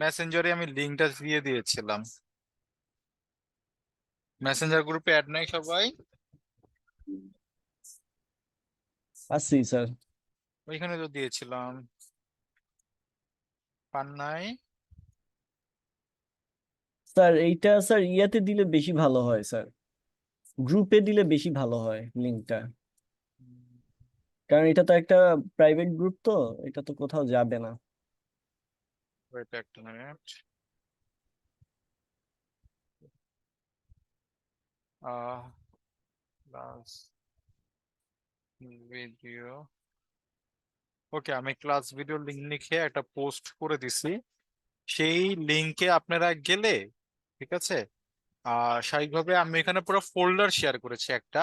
মেসেঞ্জারে আমি লিঙ্কটা দিয়ে দিয়েছিলাম। মেসেঞ্জার গ্রুপে অ্যাড নাই সবাই? আছি স্যার। ওইখানে তো দিয়েছিলাম, পান নাই? স্যার এইটা স্যার ইয়াতে দিলে বেশি ভালো হয় স্যার, গ্রুপে দিলে বেশি ভালো হয় লিঙ্কটা, কারণ এটা তো একটা প্রাইভেট গ্রুপ, তো এটা তো কোথাও যাবে না। ওয়েট একটা মিনিট। ক্লাস ভিডিও, ওকে, আমি ক্লাস ভিডিও লিঙ্ক লিখে একটা পোস্ট করে দিছি। সেই লিঙ্কে আপনারা গেলে, ঠিক আছে, স্বাভাবিকভাবে আমি এখানে পুরো ফোল্ডার শেয়ার করেছি একটা।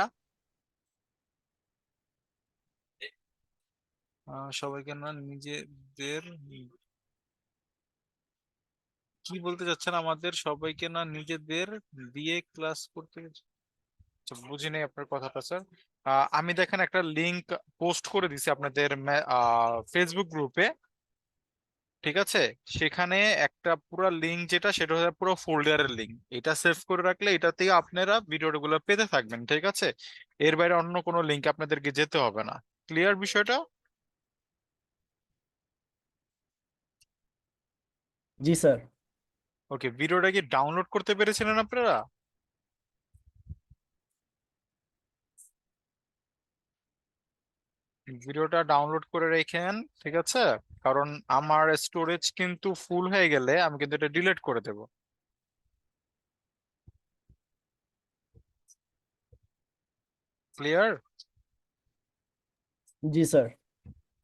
সবাইকে না নিজেদের, কি বলতে চাচ্ছেন, আমাদের সবাইকে না নিজেদের দিয়ে ক্লাস করতে? আচ্ছা, বুঝি নাই আপনার কথাটা স্যার। আমি দেখেন একটা লিংক পোস্ট করে দিছি আপনাদের ফেসবুক গ্রুপে, ঠিক আছে? সেখানে একটা পুরো লিংক, যেটা সেটা হচ্ছে পুরো ফোল্ডারের লিংক। এটা সেভ করে রাখলে এটা থেকে আপনারা ভিডিওগুলো পেতে থাকবেন, ঠিক আছে? এর বাইরে অন্য কোনো লিংক আপনাদেরকে যেতে হবে না। ক্লিয়ার বিষয়টা? জি স্যার। ওকে, ভিডিওটা কি ডাউনলোড করতে পেরেছিলেন আপনারা? ভিডিওটা ডাউনলোড করে রেখেন, ঠিক আছে? কারণ আমার স্টোরেজ কিন্তু ফুল হয়ে গেলে আমি কিন্তু এটা ডিলিট করে দেব। ক্লিয়ার? জি স্যার।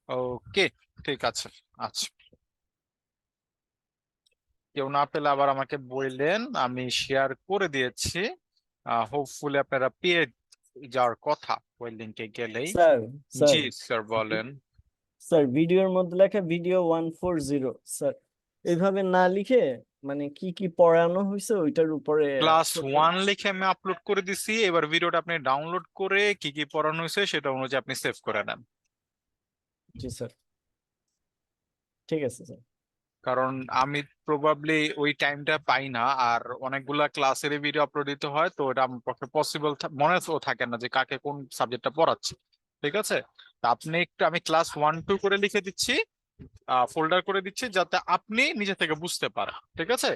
ওকে, ঠিক আছে। আচ্ছা, কেউ না পেলে আবার আমাকে বললেন, আমি শেয়ার করে দিয়েছি। হোপফুলি আপনারা পেয়ে যাওয়ার কথা ওই লিঙ্কে গেলেই। স্যার স্যার জি স্যার, বলেন। স্যার ভিডিওর মধ্যে লেখা ভিডিও 140 স্যার, এইভাবে না লিখে মানে কি কি পড়ানো হয়েছে ওইটার উপরে ক্লাস ছোট। ওয়ান লিখে আমি আপলোড করে দিছি। এবার ভিডিওটা আপনি ডাউনলোড করে কি কি পড়ানো হয়েছে সেটা অনুযায়ী আপনি সেভ করে নেন। জি স্যার, ঠিক আছে স্যার। কারণ আমি প্রবাবলি ওই টাইমটা পাই না, আর অনেকগুলা ক্লাসের ভিডিও আপলোড দিতে হয়, তো এটা আমার পক্ষে পসিবল মনেও থাকে না যে কাকে কোন সাবজেক্টটা পড়াচ্ছে, ঠিক আছে? তা আপনি একটু, আমি ক্লাস ওয়ান টু করে লিখে দিচ্ছি, ফোল্ডার করে দিচ্ছি, যাতে আপনি নিজে থেকে বুঝতে পারেন, ঠিক আছে?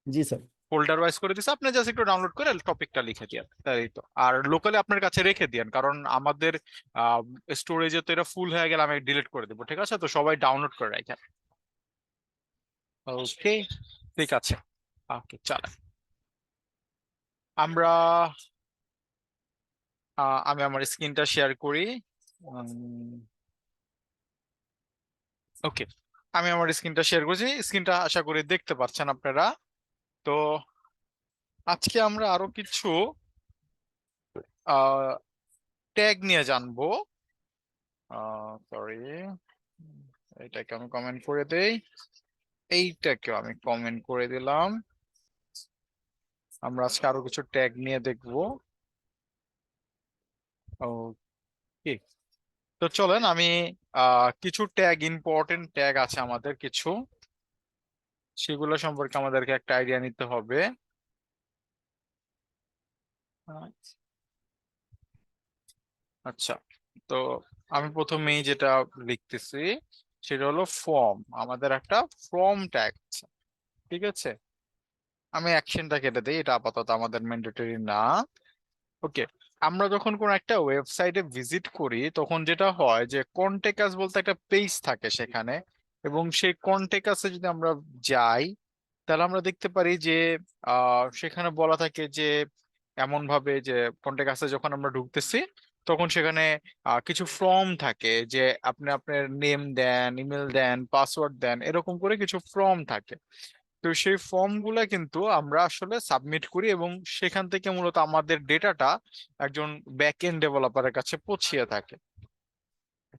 জি স্যার। ফোল্ডার ওয়াইজ করে দিচ্ছি, আপনি জাস্ট একটু ডাউনলোড করে টপিকটা লিখে দিন, তাই তো। আর লোকালি আপনার কাছে রেখে দিন, কারণ আমাদের স্টোরেজে তো এটা ফুল হয়ে গেলে আমি ডিলিট করে দেবো, ঠিক আছে? তো সবাই ডাউনলোড করে রাখেন। ওকে, ঠিক আছে। ওকে, চলো আমরা, আমি আমার স্ক্রিনটা শেয়ার করি। ওকে, আমি আমার স্ক্রিনটা শেয়ার করছি। স্ক্রিনটা আশা করি দেখতে পাচ্ছেন আপনারা। তো আজকে আমরা আরো কিছু ট্যাগ নিয়ে জানবো। সরি, এটাকে আমি কমেন্ট করে দেই, এইটাকেও আমি কমেন্ট করে দিলাম। আমরা আজকে আরো কিছু ট্যাগ নিয়ে দেখবো। ওকে, তো চলেন আমি কিছু ট্যাগ, ইম্পর্টেন্ট ট্যাগ আছে আমাদের কিছু, সেগুলো সম্পর্কে আমাদেরকে একটা আইডিয়া নিতে হবে। আচ্ছা, তো আমি প্রথমেই যেটা লিখতেছি সেটা হলো ফর্ম। আমাদের একটা ফর্ম ট্যাগ আছে, ঠিক আছে? আমি অ্যাকশনটা কেটে দিই, এটা আপাতত আমাদের ম্যান্ডেটরি না। ওকে, আমরা যখন কোন একটা ওয়েবসাইটে ভিজিট করি তখন যেটা হয় যে কন্টেক্ট আস বলতে একটা পেজ থাকে সেখানে, এবং সেই কন্টেক্ট আসে যদি আমরা যাই, তাহলে আমরা দেখতে পারি যে সেখানে বলা থাকে যে এমন ভাবে যে কন্টেক্ট আসে যখন আমরা ঢুকতেছি তখন সেখানে কিছু ফর্ম থাকে, যে আপনি আপনার নেম দেন, ইমেল দেন, পাসওয়ার্ড দেন, এরকম করে কিছু ফর্ম থাকে। তো সেই ফর্ম গুলা কিন্তু আমরা আসলে সাবমিট করি, এবং সেখান থেকে মূলত আমাদের ডেটাটা একজন ব্যাক এন্ড ডেভেলপারের কাছে পৌঁছিয়ে থাকে।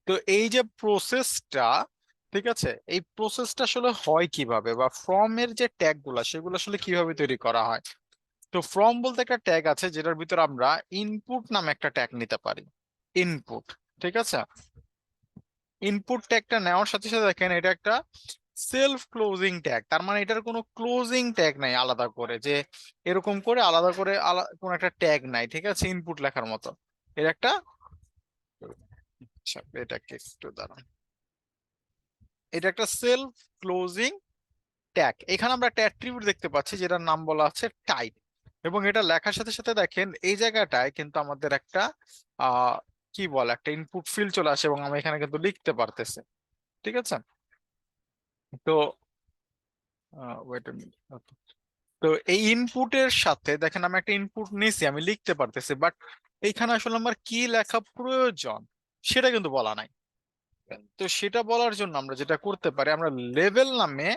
তো এই যে প্রসেসটা, ঠিক আছে, এই প্রসেসটা আসলে হয় কিভাবে, বা ফর্মের যে ট্যাগ গুলা সেগুলো আসলে কিভাবে তৈরি করা হয়? তো ফর্ম বলতে একটা ট্যাগ আছে যেটার ভিতর আমরা ইনপুট নামে একটা ট্যাগ নিতে পারি। ইনপুট, ঠিক আছে? ইনপুট ট্যাগটা নেওয়ার সাথে সাথে দেখেন এটা একটা সেলফ ক্লোজিং ট্যাগ, তার মানে এটার কোনো ক্লোজিং ট্যাগ নাই আলাদা করে, যে এরকম করে আলাদা করে কোনো একটা ট্যাগ নাই, ঠিক আছে, ইনপুট লেখার মতো। এর একটা, আচ্ছা এটাকে একটু দাঁড়ান, এটা একটা সেলফ ক্লোজিং ট্যাগ। এখানে আমরা একটা অ্যাট্রিবিউট দেখতে পাচ্ছি যেটার নাম বলা আছে টাইপ, এবং এটা লেখার সাথে সাথে দেখেন এই জায়গাটায় কিন্তু আমাদের একটা আহ কি বলে একটা ইনপুট ফিল্ড চলে আসে, এবং আমি এখানে কিন্তু লিখতে পারতেছি, ঠিক আছে। তো ওয়েট আ মিনিট, তো এই ইনপুটের সাথে দেখেন আমি একটা ইনপুট নিছি, আমি লিখতে পারতেছি, বাট এইখানে আসলে আমার কি লেখা প্রয়োজন সেটা কিন্তু বলা নাই। তো সেটা বলার জন্য আমরা যেটা করতে পারি, আমরা লেভেল নামে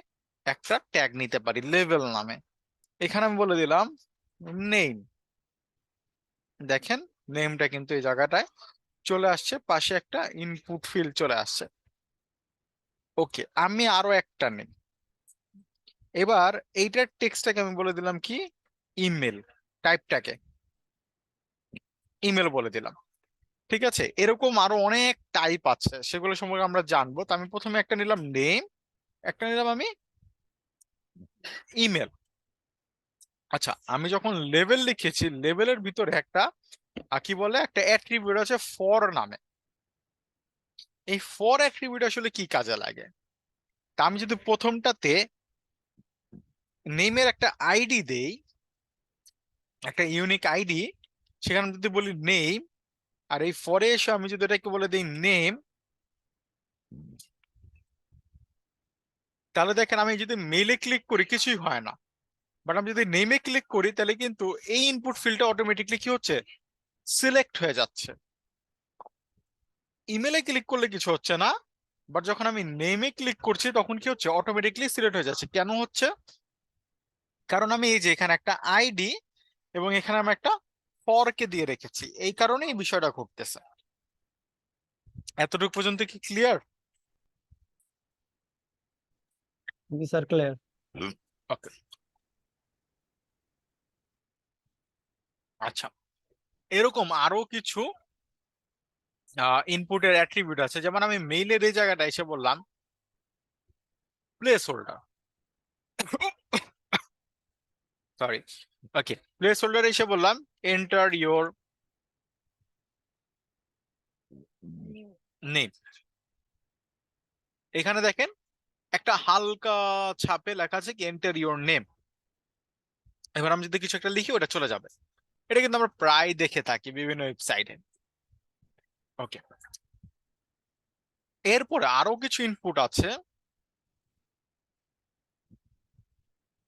একটা ট্যাগ নিতে পারি, লেভেল নামে। এখানে আমি বলে দিলাম নেম, দেখেন নেমটা কিন্তু এই জায়গাটায় চলে আসছে, পাশে একটা ইনপুট ফিল্ড চলে আসছে। ওকে, আমি আরো একটা নেই, এবার এইটার টেক্সটটাকে আমি বলে দিলাম কি, ইমেল, টাইপটাকে ইমেল বলে দিলাম, ঠিক আছে। এরকম আরো অনেক টাইপ আছে, সেগুলো সম্পর্কে আমরা জানবো। তো আমি প্রথমে একটা নিলাম নেম, একটা নিলাম আমি ইমেল। আচ্ছা, আমি যখন লেভেল লিখেছি, লেভেলের ভিতরে একটা কি বলে একটা অ্যাট্রিবিউট আছে ফর নামে। এই ফর অ্যাট্রিবিউট আসলে কি কাজে লাগে, তা আমি যদি প্রথমটাতে নেমের একটা আইডি দেই, একটা ইউনিক আইডি, সেখানে যদি বলি নেম, আর এই ফরে এসে আমি যদি এটাকে বলে দিই নেম, তাহলে দেখেন আমি যদি মেইলে ক্লিক করি কিছুই হয় না, বাট আমি যদি নেমে ক্লিক করি তাহলে কিন্তু এই ইনপুট ফিল্ডটা অটোমেটিকলি কি হচ্ছে, সিলেক্ট হয়ে যাচ্ছে। ইমেলে ক্লিক করলে কিছু হচ্ছে না, বাট যখন আমি নেমে ক্লিক করছি তখন কি হচ্ছে, অটোমেটিকলি সিলেক্ট হয়ে যাচ্ছে। কেন হচ্ছে, কারণ আমি এই যে এখানে একটা আইডি এবং এখানে আমি একটা ফর কে দিয়ে রেখেছি, এই কারণে এই বিষয়টা ঘটতেছে। এতটুকু পর্যন্ত কি ক্লিয়ার? জি স্যার, ক্লিয়ার। ওকে, আচ্ছা, এরকম আরো কিছু ইনপুটের অ্যাট্রিবিউট আছে, যেমন আমি মেইলের এই জায়গাটা এসে বললাম প্লেস হোল্ডার, সরি, ওকে, প্লেস হোল্ডার এসে বললাম এন্টার ইওর নেম। এখানে দেখেন একটা হালকা ছাপে লেখা আছে কি এন্টার ইওর নেম। এবার আমি যদি কিছু একটা লিখি ওটা চলে যাবে। এটা কিন্তু আমরা প্রায় দেখে থাকি বিভিন্ন ওয়েবসাইটে। ওকে, এরপরে আরো কিছু ইনপুট আছে,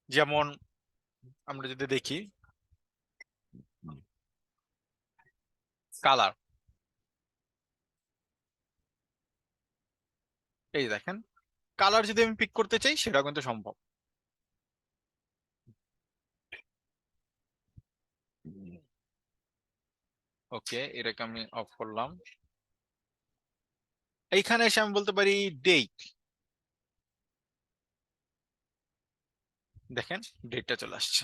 যেমন আমরা যদি দেখি কালার, এই দেখেন কালার যদি আমি পিক করতে চাই সেটা কিন্তু সম্ভব। ওকে, এটাকে আমি অফ করলাম। এইখানে এসে আমি বলতে পারি ডেট, দেখেন ডেটটা চলে আসছে,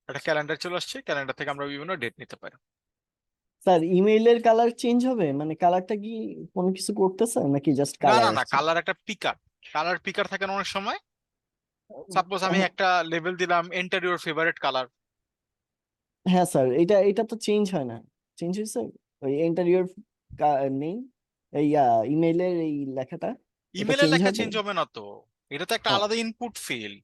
একটা ক্যালেন্ডার চলে আসছে, ক্যালেন্ডার থেকে আমরা বিভিন্ন ডেট নিতে পারি। স্যার, ইমেইলের কালার চেঞ্জ হবে, মানে কালারটা কি কোনো কিছু করতেছে নাকি জাস্ট না কালার না না, আসছে? কালার একটা পিকার, কালার পিকার থাকে না অনেক সময়। সাপোজ আমি হ্যাঁ, একটা লেভেল দিলাম এন্টার ইউর ফেভারিট কালার। হ্যাঁ স্যার, এটা এটা তো চেঞ্জ হয় না। চেঞ্জ হয়েছে ওই ইন্টারভিউর নেই, এই ইমেইলের এই লেখাটা, এটা ইমেলের চেঞ্জ লেখা হবে? চেঞ্জ হবে না তো, এটা তো একটা ও, আলাদা ইনপুট ফিল্ড।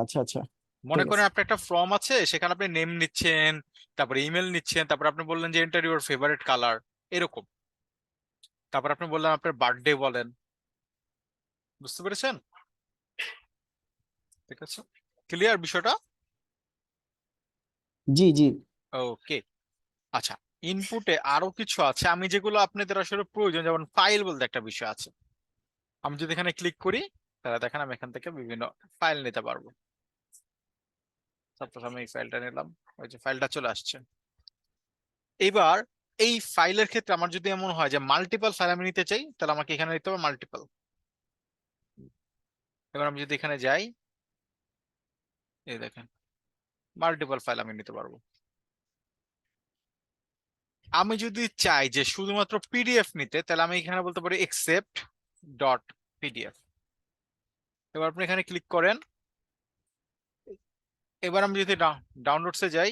আচ্ছা আচ্ছা, মনে ঠিক করেন আছে। আপনার একটা ফর্ম আছে, সেখানে আপনি নেম নিচ্ছেন, তারপরে ইমেল নিচ্ছেন, তারপর আপনি বললেন যে এন্টার ইউর ফেভারিট কালার, এরকম। তারপর আপনি বললেন আপনার বার্থডে বলেন, বুঝতে পেরেছেন? ঠিক আছে, ক্লিয়ার বিষয়টা? জি জি। ওকে, আচ্ছা, ইনপুটে আরো কিছু আছে আমি যেগুলো আপনাদের আসলে প্রয়োজন, যেমন ফাইল বলতে একটা বিষয় আছে। আমি যদি এখানে ক্লিক করি তাহলে দেখেন আমি এখান থেকে বিভিন্ন ফাইল নিতে পারবো। সাপোজ আমি এই ফাইলটা নিলাম, ওই যে ফাইলটা চলে আসছে। এবার এই ফাইলের ক্ষেত্রে আমার যদি এমন হয় যে মাল্টিপল ফাইল আমি নিতে চাই, তাহলে আমাকে এখানে নিতে হবে মাল্টিপল। এবার আমি যদি এখানে যাই, এই দেখেন মাল্টিপল ফাইল আমি নিতে পারবো। আমি যদি চাই যে শুধুমাত্র পিডিএফ নিতে, তাহলে আমি এখানে বলতে পারি একসেপ্ট ডট পিডিএফ। এবার আপনি এখানে ক্লিক করেন। এবার আমি যদি ডাউনলোডসে যাই,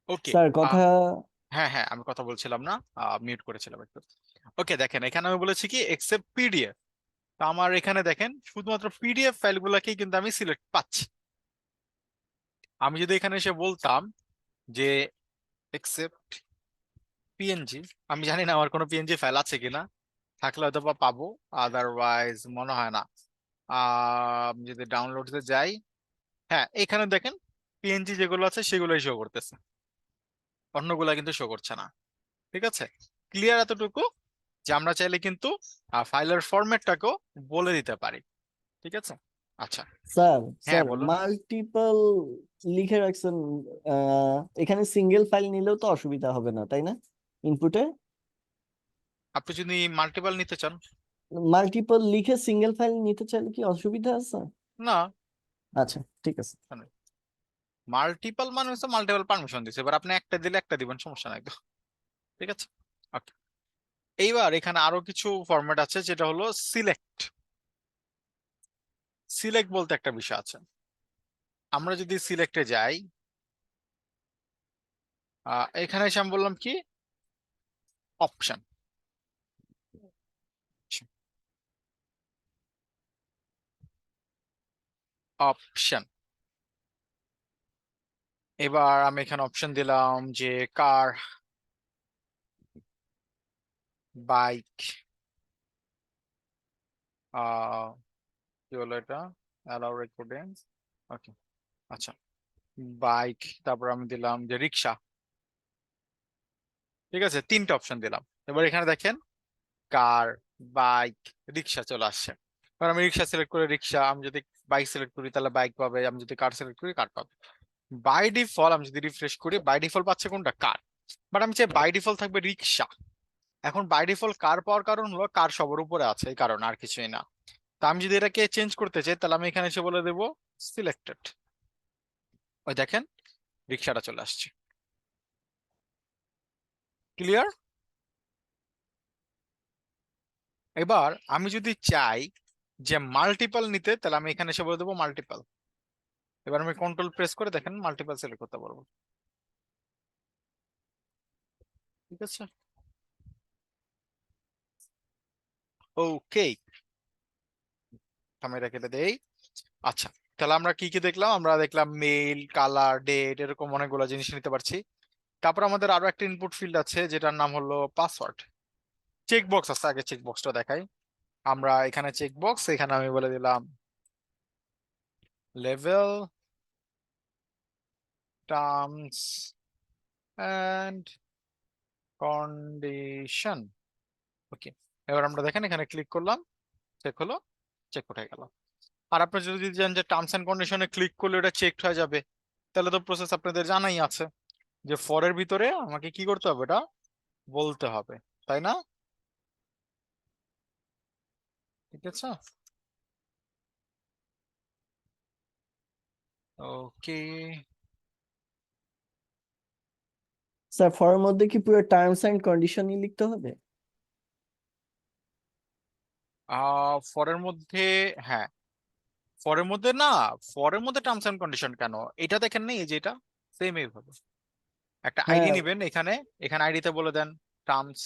ওকে। স্যার কথা। হ্যাঁ হ্যাঁ, আমি কথা বলছিলাম না, মিউট করেছিলাম একটু। ওকে, দেখেন এখানে আমি বলেছি কি এক্সেপ্ট পিডিএফ। তো আমার এখানে দেখেন শুধুমাত্র পিডিএফ ফাইলগুলোকেই কিন্তু আমি সিলেক্ট পাচ্ছি। আমি যদি এখানে এসে বলতাম যে এক্সেপ্ট পিএনজি, আমি জানি না আমার কোনো পিএনজি ফাইল আছে কিনা, থাকলে হয়তো বা পাবো, আদারওয়াইজ মনে হয় না। আমি যদি ডাউনলোডসে যাই, হ্যাঁ এখানে দেখেন পিএনজি যেগুলো আছে সেগুলোই শো করতেছে, অন্যগুলা কিন্তু শো করছে না। ঠিক আছে, ক্লিয়ার এতটুকু যে আমরা চাইলে কিন্তু ফাইলের ফরম্যাটটাকেও বলে দিতে পারি। ঠিক আছে, আচ্ছা। স্যার হ্যাঁ স্যার বলুন। মাল্টিপল লিখে রাখছেন, এখানে সিঙ্গেল ফাইল নিলেও তো অসুবিধা হবে না তাই না ইনপুটে? আপনি যদি মাল্টিপল নিতে চান। মাল্টিপল লিখে সিঙ্গেল ফাইল নিতে চাইলে কি অসুবিধা আছে? না, আচ্ছা ঠিক আছে। মাল্টিপল মানে হচ্ছে মাল্টিপল পারমিশন দিচ্ছে, এবার আপনি একটা দিলে একটা দিবেন, সমস্যা নাই তো। ঠিক আছে, ওকে। এইবার এখানে আরো কিছু ফরম্যাট আছে, যেটা হলো সিলেক্ট। সিলেক্ট বলতে একটা বিষয় আছে। আমরা যদি সিলেক্টে যাই, এখানে এসে আমি বললাম কি অপশন। অপশন, এবার আমি এখানে অপশন দিলাম যে কার, বাইক, কি হলো এটা, অ্যালাউ রেকর্ডিং, ওকে। আচ্ছা, বাইক, তারপর আমি দিলাম যে রিক্সা। ঠিক আছে, তিনটা অপশন দিলাম। এবার এখানে দেখেন কার, বাইক, রিক্সা চলে আসছে। এবার আমি রিক্সা সিলেক্ট করে রিক্সা, আমি যদি বাইক সিলেক্ট করি তাহলে বাইক পাবে, আমি যদি কার সিলেক্ট করি কার পাবে। বাই ডিফল্ট আমি যদি রিফ্রেশ করি, বাই ডিফল্ট পাচ্ছে কোনটা, কার। বাট আমি চাই বাই ডিফল্ট থাকবে রিক্সা। এখন বাই ডিফল্ট কার পাওয়ার কারণ হলো কার সবার উপরে আছে, এই কারণ, আর কিছুই না। তা আমি যদি এটাকে চেঞ্জ করতে চাই, তাহলে আমি এখানে এসে বলে দেবো সিলেক্টেড। ওই দেখেন রিক্সাটা চলে আসছে। ক্লিয়ার? এবার আমি যদি চাই যে মাল্টিপল নিতে, তাহলে আমি এখানে এসে বলে দেবো মাল্টিপল। এবার আমি কন্ট্রোল প্রেস করে দেখেন মাল্টিপল সিলেক্ট করতে পারবো। ঠিক আছে, ওকে। আমি এটা কেটে দেই। আচ্ছা, তাহলে আমরা কি কি দেখলাম, আমরা দেখলাম মেইল, কালার, ডেট, এরকম অনেকগুলো জিনিস নিতে পারছি। তারপর আমাদের আরো একটা ইনপুট ফিল্ড আছে যেটার নাম হলো পাসওয়ার্ড। চেক বক্স আছে, আগে চেক বক্সটা দেখাই। আমরা এখানে চেক বক্স, এখানে আমি বলে দিলাম লেভেল, টার্মস এন্ড কন্ডিশন। ওকে, এবার আমরা দেখেন এখানে ক্লিক করলাম, চেক হলো, চেক উঠে গেল। আর আপনি যদি জানেন যে টার্মস এন্ড কন্ডিশনে ক্লিক করলে এটা চেক হয়ে যাবে, তাহলে তো প্রসেস আপনাদের জানাই আছে যে ফরের ভিতরে আমাকে কি করতে হবে, এটা বলতে হবে, তাই না? ঠিক আছে, ওকে। স্যার ফর্মের মধ্যে কি পুরো টার্মস এন্ড কন্ডিশনই লিখতে হবে? ফরের মধ্যে, হ্যাঁ ফরের মধ্যে না, ফরের মধ্যে টার্মস এন্ড কন্ডিশন কেন, এটা দেখেন না, এই যে এটা সেম এইভাবে একটা আইডি হ্যাঁ। নিবেন, এখানে এখানে আইডিতে বলে দেন টার্মস,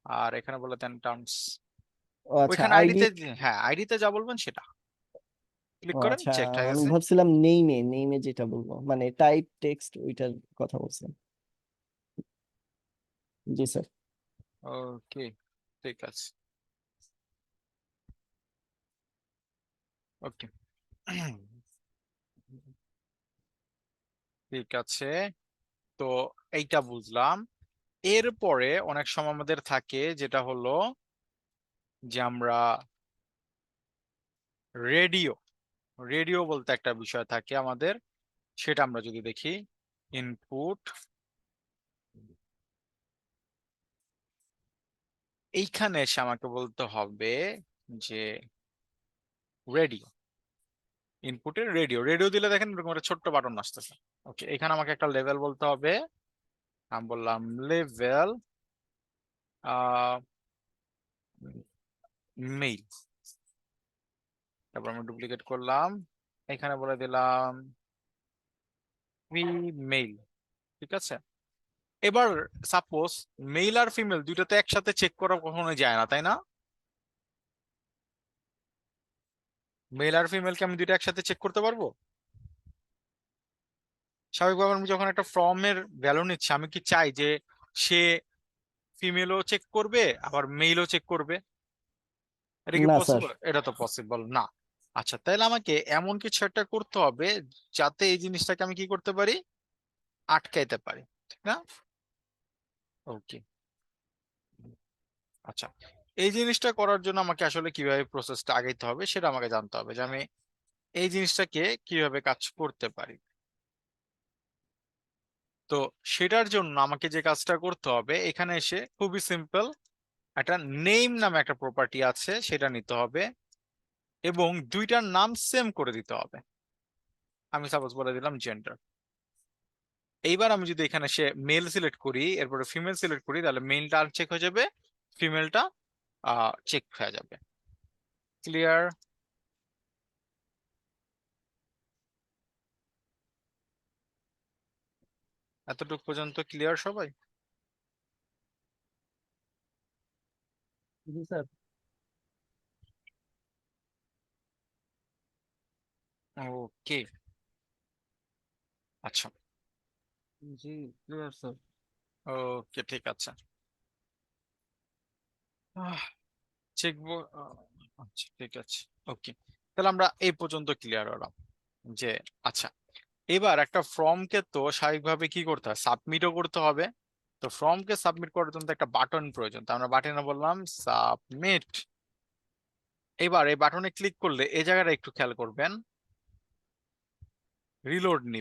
আর এখানে বলে দেন টার্মস। ও আচ্ছা ওইখানে আইডি। আইডিতে, হ্যাঁ আইডিতে যা বলবেন সেটা ক্লিক ও করেন, আচ্ছা, চেক হয়ে আমি গেছে। ভাবছিলাম নেইমে নেইমে যেটা বলবো মানে টাইপ টেক্সট ওইটার কথা বলছেন। জি স্যার। ওকে, ঠিক আছে, ওকে। ঠিক আছে, তো এইটা বুঝলাম। এরপরে অনেক সময় আমাদের থাকে যেটা হলো যে আমরা রেডিও, রেডিও বলতে একটা বিষয় থাকে আমাদের, সেটা আমরা যদি দেখি ইনপুট, এইখানে এসে আমাকে বলতে হবে যে রেডিও, ইনপুটে রেডিও, রেডিও দিলে দেখেন এরকম একটা ছোট্ট বাটন আসতেছে। ওকে, এখানে আমাকে একটা লেভেল বলতে হবে। আমি বললাম লেভেল মেইল, তারপর আমি ডুপ্লিকেট করলাম, এখানে বলে দিলাম মেইল। ঠিক আছে, এবার সাপোজ মেল আর ফিমেল দুইটাতে একসাথে চেক করা কখনো যায় না, তাই না? মেল আর ফিমেলকে আমি দুইটা একসাথে চেক করতে পারবো? স্বাভাবিকভাবে আমি যখন একটা ফর্মের ভ্যালু নিচ্ছি, আমি কি চাই যে সে ফিমেলও চেক করবে আবার মেইলও চেক করবে? এটা কি না স্যার। পসিবল? এটা তো পসিবল না। আচ্ছা, তাহলে আমাকে এমন কিছু একটা করতে হবে যাতে এই জিনিসটাকে আমি কি করতে পারি, আটকাইতে পারি, ঠিক না? ওকে, আচ্ছা, এই জিনিসটা করার জন্য আমাকে আসলে কিভাবে প্রসেসটা আগাইতে হবে সেটা আমাকে জানতে হবে, যে আমি এই জিনিসটাকে কিভাবে কাজ করতে পারি। তো সেটার জন্য আমাকে যে কাজটা করতে হবে, এখানে এসে খুবই সিম্পল, একটা নেম নামে একটা প্রপার্টি আছে, সেটা নিতে হবে এবং দুইটার নাম সেম করে দিতে হবে। আমি সাপোজ বলে দিলাম জেন্ডার। এইবার আমি যদি এখানে সে মেল সিলেক্ট করি, এরপরে ফিমেল সিলেক্ট করি, তাহলে মেলটা চেক হয়ে যাবে, ফিমেলটা চেক হয়ে যাবে। ক্লিয়ার? এতটুকু পর্যন্ত ক্লিয়ার সবাই? জি স্যার। ওকে, আচ্ছা, জি ক্লিয়ার স্যার। ওকে, ঠিক আছে। চেক, আচ্ছা ঠিক আছে, ওকে, তাহলে আমরা এই পর্যন্ত ক্লিয়ার হলাম যে আচ্ছা, এবার একটা ফর্মকে তো স্বাভাবিকভাবে কি করতে হয়, সাবমিটও করতে হবে। তো ফর্মকে সাবমিট করার জন্য তো একটা বাটন প্রয়োজন, তো আমরা বাটনে বললাম সাবমিট। এবার এই বাটনে ক্লিক করলে এই জায়গাটা একটু খেয়াল করবেন, রিলোড নি,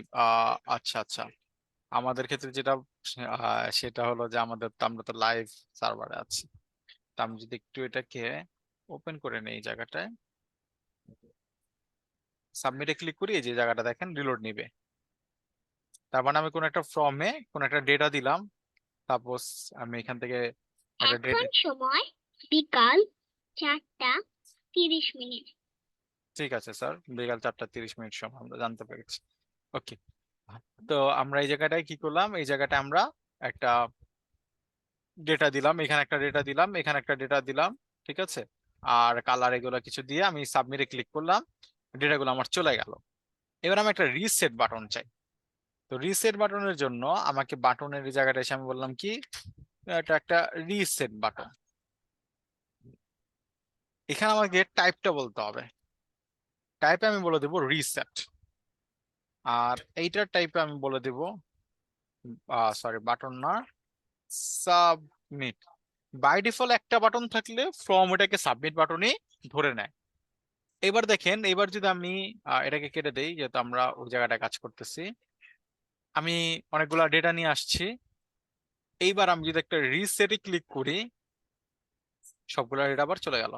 আচ্ছা আচ্ছা, আমাদের ক্ষেত্রে যেটা সেটা হলো যে আমাদের তো, আমরা তো লাইভ সার্ভারে আছি। তো আমি যদি একটু এটাকে ওপেন করে নেই, এই জায়গাটায় সাবমিটে ক্লিক করি, এই যে জায়গাটা দেখেন রিলোড নিবে। তার মানে আমি কোন একটা ফর্মে কোন একটা ডেটা দিলাম, সাপোজ আমি এখান থেকে একটা ডেটা, এখন সময় বিকাল 4টা 30 মিনিট। ঠিক আছে স্যার, বিকাল 4টা 30 মিনিট সময় আমরা জানতে পেরেছি। ওকে, তো আমরা এই জায়গাটায় কি করলাম, এই জায়গাটায় আমরা একটা ডেটা দিলাম, এখানে একটা ডেটা দিলাম, এখানে একটা ডেটা দিলাম, ঠিক আছে, আর কালার এগুলো কিছু দিয়ে আমি সাবমিটে ক্লিক করলাম, ডেটাগুলো আমার চলে গেল। এবার আমি একটা রিসেট বাটন চাই। তো রিসেট বাটনের জন্য আমাকে বাটনের এই জায়গাটা এসে আমি বললাম কি, এটা একটা রিসেট বাটন। এখানে আমাকে টাইপটা বলতে হবে, টাইপে আমি বলে দেবো রিসেট, আর এইটার টাইপে আমি বলে দেব, সরি বাটন না, সাবমিট। বাই ডিফল্ট একটা বাটন থাকলে ফর্ম এটাকে সাবমিট বাটনই ধরে নেয়। এবার দেখেন, এবার যদি আমি এটাকে কেটে দেই, যেহেতু আমরা ওই জায়গাটা কাজ করতেছি, আমি অনেকগুলা ডেটা নিয়ে আসছি। এইবার আমি যদি একটা রিসেটে ক্লিক করি, সবগুলা ডেটা আবার চলে গেল।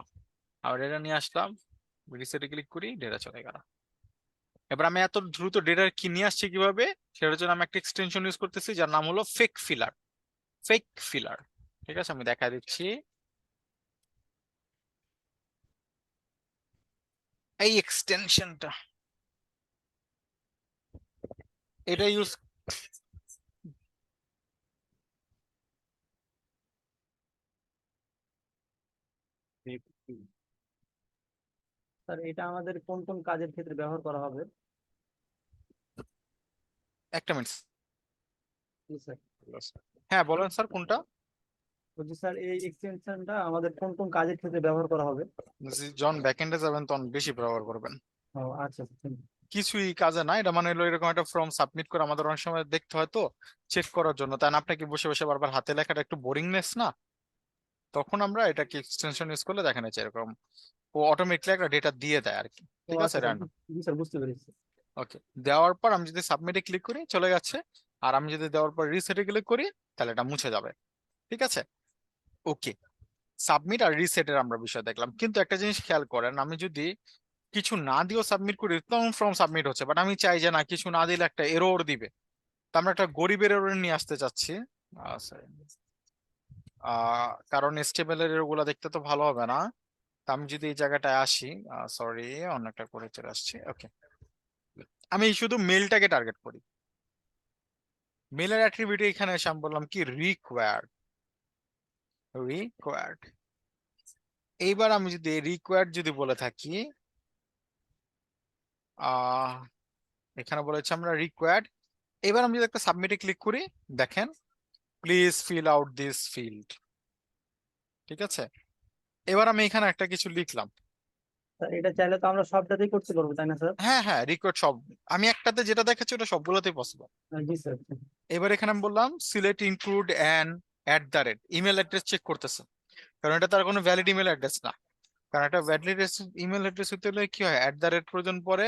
আবার ডেটা নিয়ে আসলাম, রিসেটে ক্লিক করি, ডেটা চলে গেল। এবার আমি এত দ্রুত ডেটা কি নিয়ে আসছি কিভাবে, সেটার জন্য আমি একটা এক্সটেনশন ইউজ করতেছি যার নাম হলো ফেক ফিলার। ফেক ফিলার, ঠিক আছে, আমি দেখা দিচ্ছি। এই এক্সটেনশনটা, এটা ইউজ, স্যার এটা আমাদের কোন কোন কাজের ক্ষেত্রে ব্যবহার করা হবে? একটা মিনিট। জি স্যার। হ্যাঁ বলেন স্যার, কোনটা? বলছি স্যার এই এক্সটেনশনটা আমাদের কোন কোন কাজের ক্ষেত্রে ব্যবহার করা হবে? যখন ব্যাকএন্ডে যাবেন তখন বেশি ব্যবহার করবেন, ও আচ্ছা আচ্ছা। কিছুই কাজে না। এটা মানে হলো এরকম একটা ফর্ম সাবমিট করে আমাদের অনেক সময় দেখতে হয় তো, চেক করার জন্য, তাই না? আপনাকে বসে বসে বারবার হাতে লেখাটা একটু বোরিংনেস না? তখন আমরা এটাকে এক্সটেনশন ইউজ করলে দেখা যাচ্ছে এরকম ও অটোমেটিকলি একটা ডেটা দিয়ে দেয় আর কি, ও ঠিক আছে, আচ্ছা স্যার। র্যান্ডম। জি স্যার বুঝতে পেরেছি। ওকে, দেওয়ার পর আমি যদি সাবমিটে ক্লিক করি চলে যাচ্ছে, আর আমি যদি দেওয়ার পর রিসেটে ক্লিক করি তাহলে এটা মুছে যাবে, ঠিক আছে। ওকে, সাবমিট আর রিসেটের আমরা বিষয় দেখলাম, কিন্তু একটা জিনিস খেয়াল করেন, আমি যদি কিছু না দিয়েও সাবমিট করি তখন ফর্ম সাবমিট হচ্ছে, বাট আমি চাই যে না কিছু না দিলে একটা এরর দিবে, তো আমরা একটা গরিবের এরর নিয়ে আসতে চাচ্ছি। sorry, কারণ এসটিএমএল এর এরর গুলা দেখতে তো ভালো হবে না। তো আমি যদি এই জায়গাটায় আসি, সরি অন্যটা করে চলে আসছি, ওকে, আমি শুধু মেলটাকে টার্গেট করি। মেলের অ্যাট্রিবিউট এখানে এসে আমি বললাম কি রিকোয়ার্ড। এইবার আমি যদি রিকোয়ার্ড যদি বলে থাকি, আহ এখানে বলেছি আমরা রিকোয়ার্ড। এবার আমি যদি একটা সাবমিটে ক্লিক করি, দেখেন please fill out this field, ঠিক আছে। এবার আমি এখানে একটা কিছু লিখলাম, স্যার এটা চাইলে তো আমরা সবটাতেই করতে পারবো তাই না স্যার? হ্যাঁ হ্যাঁ রিকোয়ার্ড সব, আমি একটাতে যেটা দেখাচ্ছি ওটা সবগুলোতেই পসিবল। জি স্যার। এবার এখানে আমি বললাম select include an @, email address check করতেছে, কারণ এটা তার কোনো ভ্যালিড ইমেল অ্যাড্রেস না। কারণ একটা ভ্যালিড ইমেল অ্যাড্রেস হতে হলে কি হয়, @ প্রয়োজন পড়ে,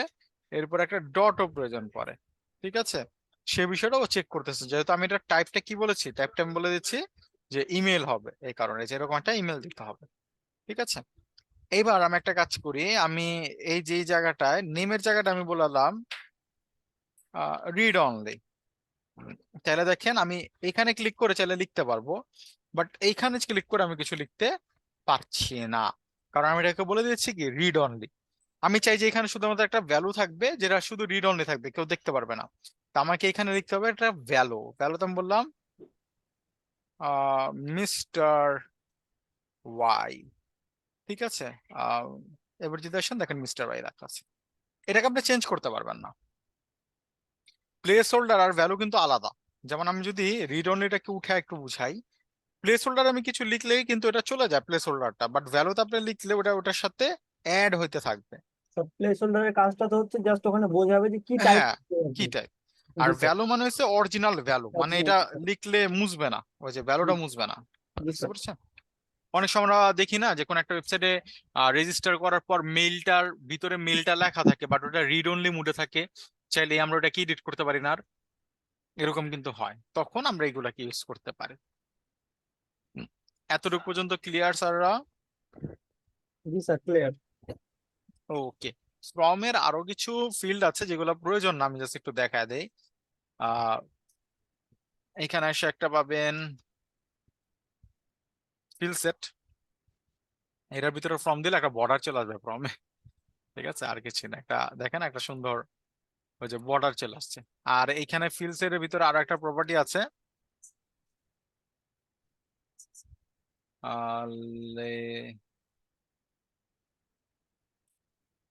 এরপর একটা ডটও প্রয়োজন পড়ে, ঠিক আছে। সে বিষয়টা ও চেক করতেছে, যেহেতু আমি এটা টাইপটা কি বলেছি, টাইপটা আমি বলে দিচ্ছি যে ইমেল হবে, এই কারণে যে এরকম একটা ইমেল দিতে হবে, ঠিক আছে। এইবার আমি একটা কাজ করি, আমি এই যে এই জায়গাটায় নেমের জায়গাটা আমি বললাম রিড অনলি। তাহলে দেখেন আমি এখানে ক্লিক করে চাইলে লিখতে পারবো, বাট এইখানে ক্লিক করে আমি কিছু লিখতে পারছি না, কারণ আমি এটাকে বলে দিচ্ছি কি রিড অনলি। আমি চাই যে এখানে শুধুমাত্র একটা ভ্যালু থাকবে যেটা শুধু রিড অনলি থাকবে, কেউ দেখতে পারবে না। তো আমাকে এখানে লিখতে হবে একটা ভ্যালুতে আমি বললাম মিস্টার ওয়াই, ঠিক আছে। আহ এবার যদি আসেন দেখেন মিস্টার ওয়াই লেখা আছে, এটাকে আপনি চেঞ্জ করতে পারবেন না। প্লেস হোল্ডার আর ভ্যালু কিন্তু আলাদা। যেমন আমি যদি রিড অনলিটাকে উঠে একটু বুঝাই, প্লেস হোল্ডার আমি কিছু লিখলেই কিন্তু এটা চলে যায় প্লেস হোল্ডারটা, বাট ভ্যালুতে আপনি লিখলে ওটা ওটার সাথে অ্যাড হইতে থাকবে। প্লেস হোল্ডারের কাজটা তো হচ্ছে জাস্ট ওখানে বোঝাবে যে কি টাইপ। হ্যাঁ, কি টাইপ। আর জি স্যার। ভ্যালু মানে হচ্ছে অরিজিনাল ভ্যালু, মানে এটা লিখলে মুছবে না, ওই যে ভ্যালুটা মুছবে না, জি বুঝতে স্যার। পারছেন। অনেক সময় আমরা দেখি না যে কোন একটা ওয়েবসাইটে রেজিস্টার করার পর মেইলটার ভিতরে মেইলটা লেখা থাকে, বাট ওটা রিড অনলি মুডে থাকে, চাইলে আমরা ওটা কি এডিট করতে পারি না, আর এরকম কিন্তু হয়, তখন আমরা এগুলাকে ইউজ করতে পারি। হুম, এতটুকু পর্যন্ত ক্লিয়ার স্যাররা? জি স্যার ক্লিয়ার। ওকে, ফর্মের আরো কিছু ফিল্ড আছে যেগুলো প্রয়োজন না, আমি জাস্ট একটু দেখা দেই। আহ এখানে এসে একটা পাবেন ফিল্ড সেট, এটার ভিতরে ফর্ম দিলে একটা বর্ডার চলে আসবে ফর্মে, ঠিক আছে, আর কিছু না, একটা দেখেন একটা সুন্দর ওই যে বর্ডার চলে আসছে। আর এইখানে ফিল্ড সেটের ভিতরে আরো একটা প্রপার্টি আছে,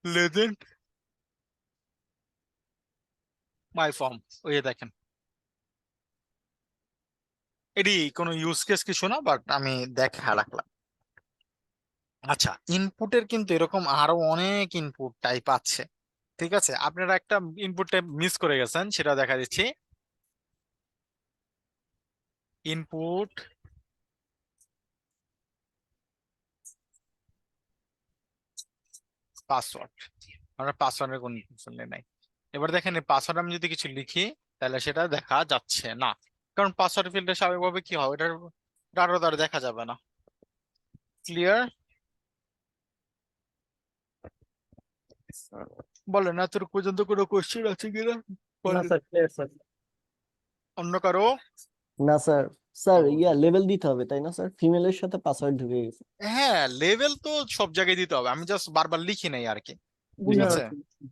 লেজেন্ড মাই ফর্ম, ওই যে দেখেন, এটি কোনো ইউজ কেস কিছু না, বাট আমি দেখা রাখলাম। আচ্ছা, ইনপুটের কিন্তু এরকম আরো অনেক ইনপুট টাইপ আছে, ঠিক আছে। আপনারা একটা ইনপুট টাইপ মিস করে গেছেন, সেটা দেখা দিচ্ছি। ইনপুট পাসওয়ার্ড, আমরা পাসওয়ার্ডের কোনো ইনফরমেশন নাই। এবার দেখেন এই পাসওয়ার্ড আমি যদি কিছু লিখি তাহলে সেটা দেখা যাচ্ছে না, কারণ পাসওয়ার্ড ফিল্ডে স্বাভাবিকভাবে কি হয়, এটার আরো দ্বারা দেখা যাবে না। ক্লিয়ার? বলেন না তোর পর্যন্ত কোনো কোশ্চেন আছে কিনা, না বলেন। Sir clear sir. অন্য কারো? না স্যার, স্যার ও, লেভেল দিতে হবে তাই না স্যার? ফিমেলের সাথে পাসওয়ার্ড ঢুকে গেছে। হ্যাঁ লেভেল তো সব জায়গায় দিতে হবে, আমি জাস্ট বারবার লিখি নাই আর কি, ঠিক বুঝতে আছে। পারছি।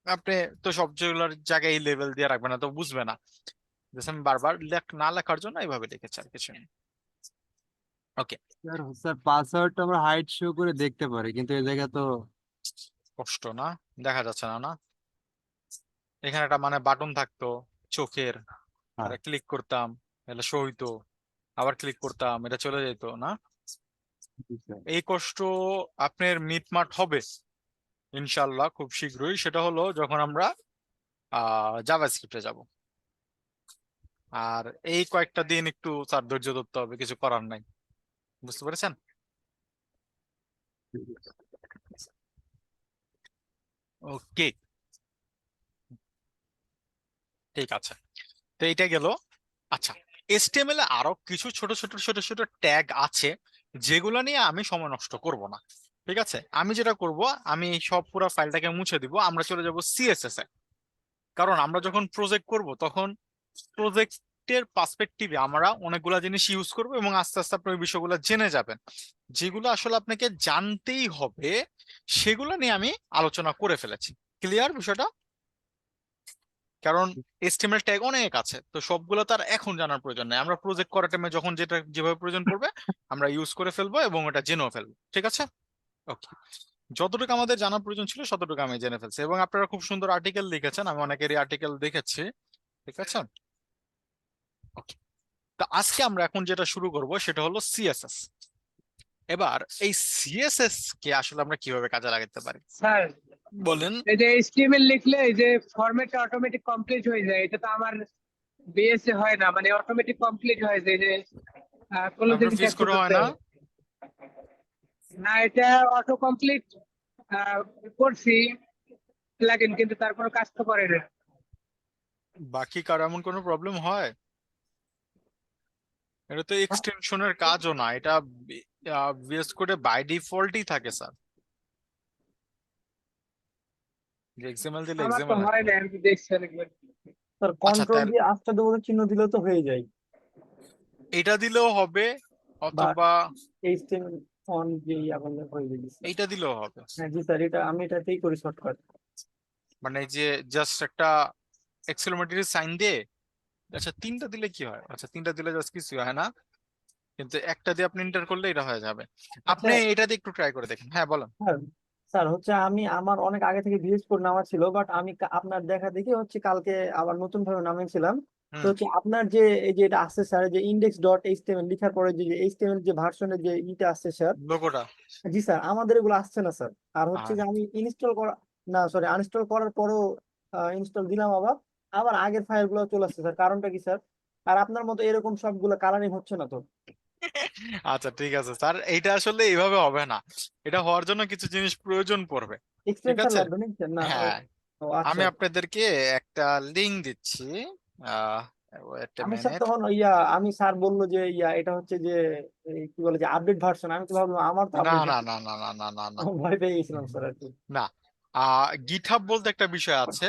আপনি তো সব জায়গার জায়গায় লেভেল দিয়ে রাখবেন না, তো বুঝবে না। Just আমি বারবার না লেখার জন্য এইভাবে লিখেছি, আর কিছু নেই। ওকে, স্যার স্যার পাসওয়ার্ডটা আমরা হাইড শো করে দেখতে পারি, কিন্তু এই জায়গা তো কষ্ট না, দেখা যাচ্ছে না না, এখানে একটা মানে বাটন থাকতো চোখের, হ্যাঁ। এটা ক্লিক করতাম, এটা শো হইতো, আবার ক্লিক করতাম, এটা চলে যেত না। জি স্যার। এই কষ্ট আপনার মিটমাট হবে ইনশাল্লাহ খুব শীঘ্রই, সেটা হলো যখন আমরা জাভাস্ক্রিপ্টে যাব। আর এই কয়েকটা দিন একটু তার ধৈর্য ধরতে হবে, কিছু করার নাই, বুঝতে পেরেছেন। ওকে, ঠিক আছে, তো এইটা গেল। আচ্ছা, HTML এ আরো কিছু ছোট ছোট ট্যাগ আছে যেগুলো নিয়ে আমি সময় নষ্ট করব না। ঠিক আছে, আমি যেটা করব, আমি এই সব পুরো ফাইলটাকে মুছে দিব, আমরা চলে যাব সিএসএস এ। কারণ আমরা যখন প্রজেক্ট করব তখন প্রজেক্টের পার্সপেক্টিভে আমরা অনেকগুলা জিনিস ইউজ করব এবং আস্তে আস্তে আপনি ওই বিষয়গুলো জেনে যাবেন। যেগুলো আসলে আপনাকে জানতেই হবে সেগুলো নিয়ে আমি আলোচনা করে ফেলেছি। ক্লিয়ার বিষয়টা? কারণ এস্টিমেল ট্যাগ অনেক আছে, তো সবগুলো তার এখন জানার প্রয়োজন নেই। আমরা প্রজেক্ট করার টাইমে যখন যেটা যেভাবে প্রয়োজন পড়বে আমরা ইউজ করে ফেলবো এবং এটা জেনেও ফেলবো। ঠিক আছে, ওকে। যতটুকু আমাদের জানার প্রয়োজন ছিল ততটুকু আমি জেনে ফেলছি, এবং আপনারা খুব সুন্দর আর্টিকেল লিখেছেন, আমি অনেকেরই আর্টিকেল দেখেছি। ঠিক আছে, ওকে। তা আজকে আমরা এখন যেটা শুরু করব সেটা হলো সিএসএস। এবার এই সিএসএস কে আসলে আমরা কিভাবে কাজে লাগাতে পারি স্যার, বলেন? এই যে HTML লিখলে এই যে ফরম্যাটটা অটোমেটিক কমপ্লিট হয়ে যায়, এটা তো আমার বিএসএ হয় না, মানে অটোমেটিক কমপ্লিট হয়ে যায় যে কোনো আপনার জিনিস ফিস একটা করে হয় করতে না? না, এটা অটো কমপ্লিট করছি প্লাগইন, কিন্তু তারপর কাজ তো করে না। বাকি কার এমন কোনো প্রবলেম হয়? এটা তো এক্সটেনশনের কাজও না, এটা ভিএস কোডে বাই ডিফল্টই থাকে স্যার, যে এক্সএমএল দিলে আমার তো এক্সএমএল হয় আসবে। না, আমি দেখছি অনেকবার। স্যার আচ্ছা, কন্ট্রোল তাহলে দিয়ে আস্তে দেবো চিহ্ন দিলেও তো হয়ে যায়, এটা দিলেও হবে, বা অথবা এইচটিএমএল ফন্ট দিয়ে আবার হয়ে যায় স্যার। এইটা দিলেও হবে। হ্যাঁ জি স্যার, এটা আমি এটাতেই করি শর্টকাট। মানে এই যে জাস্ট একটা এক্সক্লেমেটরি সাইন দিয়ে, আচ্ছা তিনটা দিলে কি হয়? আচ্ছা তিনটা দিলে জাস্ট কিছু হয় না, কিন্তু একটা দিয়ে আপনি এন্টার করলে এটা হয়ে যাবে। আচ্ছা আপনি এটা দিয়ে একটু ট্রাই করে দেখেন। হ্যাঁ বলেন। স্যার, স্যার হচ্ছে আমি আমার অনেক আগে থেকে ভিএস কোড নামা ছিল, বাট আমি আপনার দেখা দেখি হচ্ছে কালকে আবার নতুন ভাবে নামিয়েছিলাম। তো হুম, হচ্ছে আপনার যে এই যে এটা আছে স্যার, যে ইন্ডেক্স ডট এইচটিএমএল লেখার পরে যে এইচটিএমএল যে ভার্সনের যে ইটা আছে স্যার। লোগোটা। জি স্যার, আমাদের এগুলো আসছে না স্যার। আর হচ্ছে আর যে আমি ইনস্টল করা, না সরি আনইনস্টল করার পরেও ইনস্টল দিলাম, আবার আবার আগের ফাইল গুলো চলে আসছে স্যার, কারণটা কি স্যার? আর আপনার মতো এরকম সবগুলো কালারিং হচ্ছে না তো। আচ্ছা ঠিক আছে স্যার, এইটা আসলে এইভাবে হবে না, এটা হওয়ার জন্য কিছু জিনিস প্রয়োজন পড়বে। ঠিক এক্সটেনশন আছে, লাগবে নাকি স্যার? না হ্যাঁ, ও আচ্ছা। আমি আপনাদেরকে একটা লিংক দিচ্ছি। আহ wait a আমি স্যার minute। তখন আমি স্যার বললো যে এটা হচ্ছে যে কি বলে যে আপডেট ভার্সন, আমি তো ভাবলাম আমার তো না আপডেট, না না না না না না না ভয় পেয়ে গেছিলাম স্যার আর কি। না, গিটহাব বলতে একটা বিষয় আছে।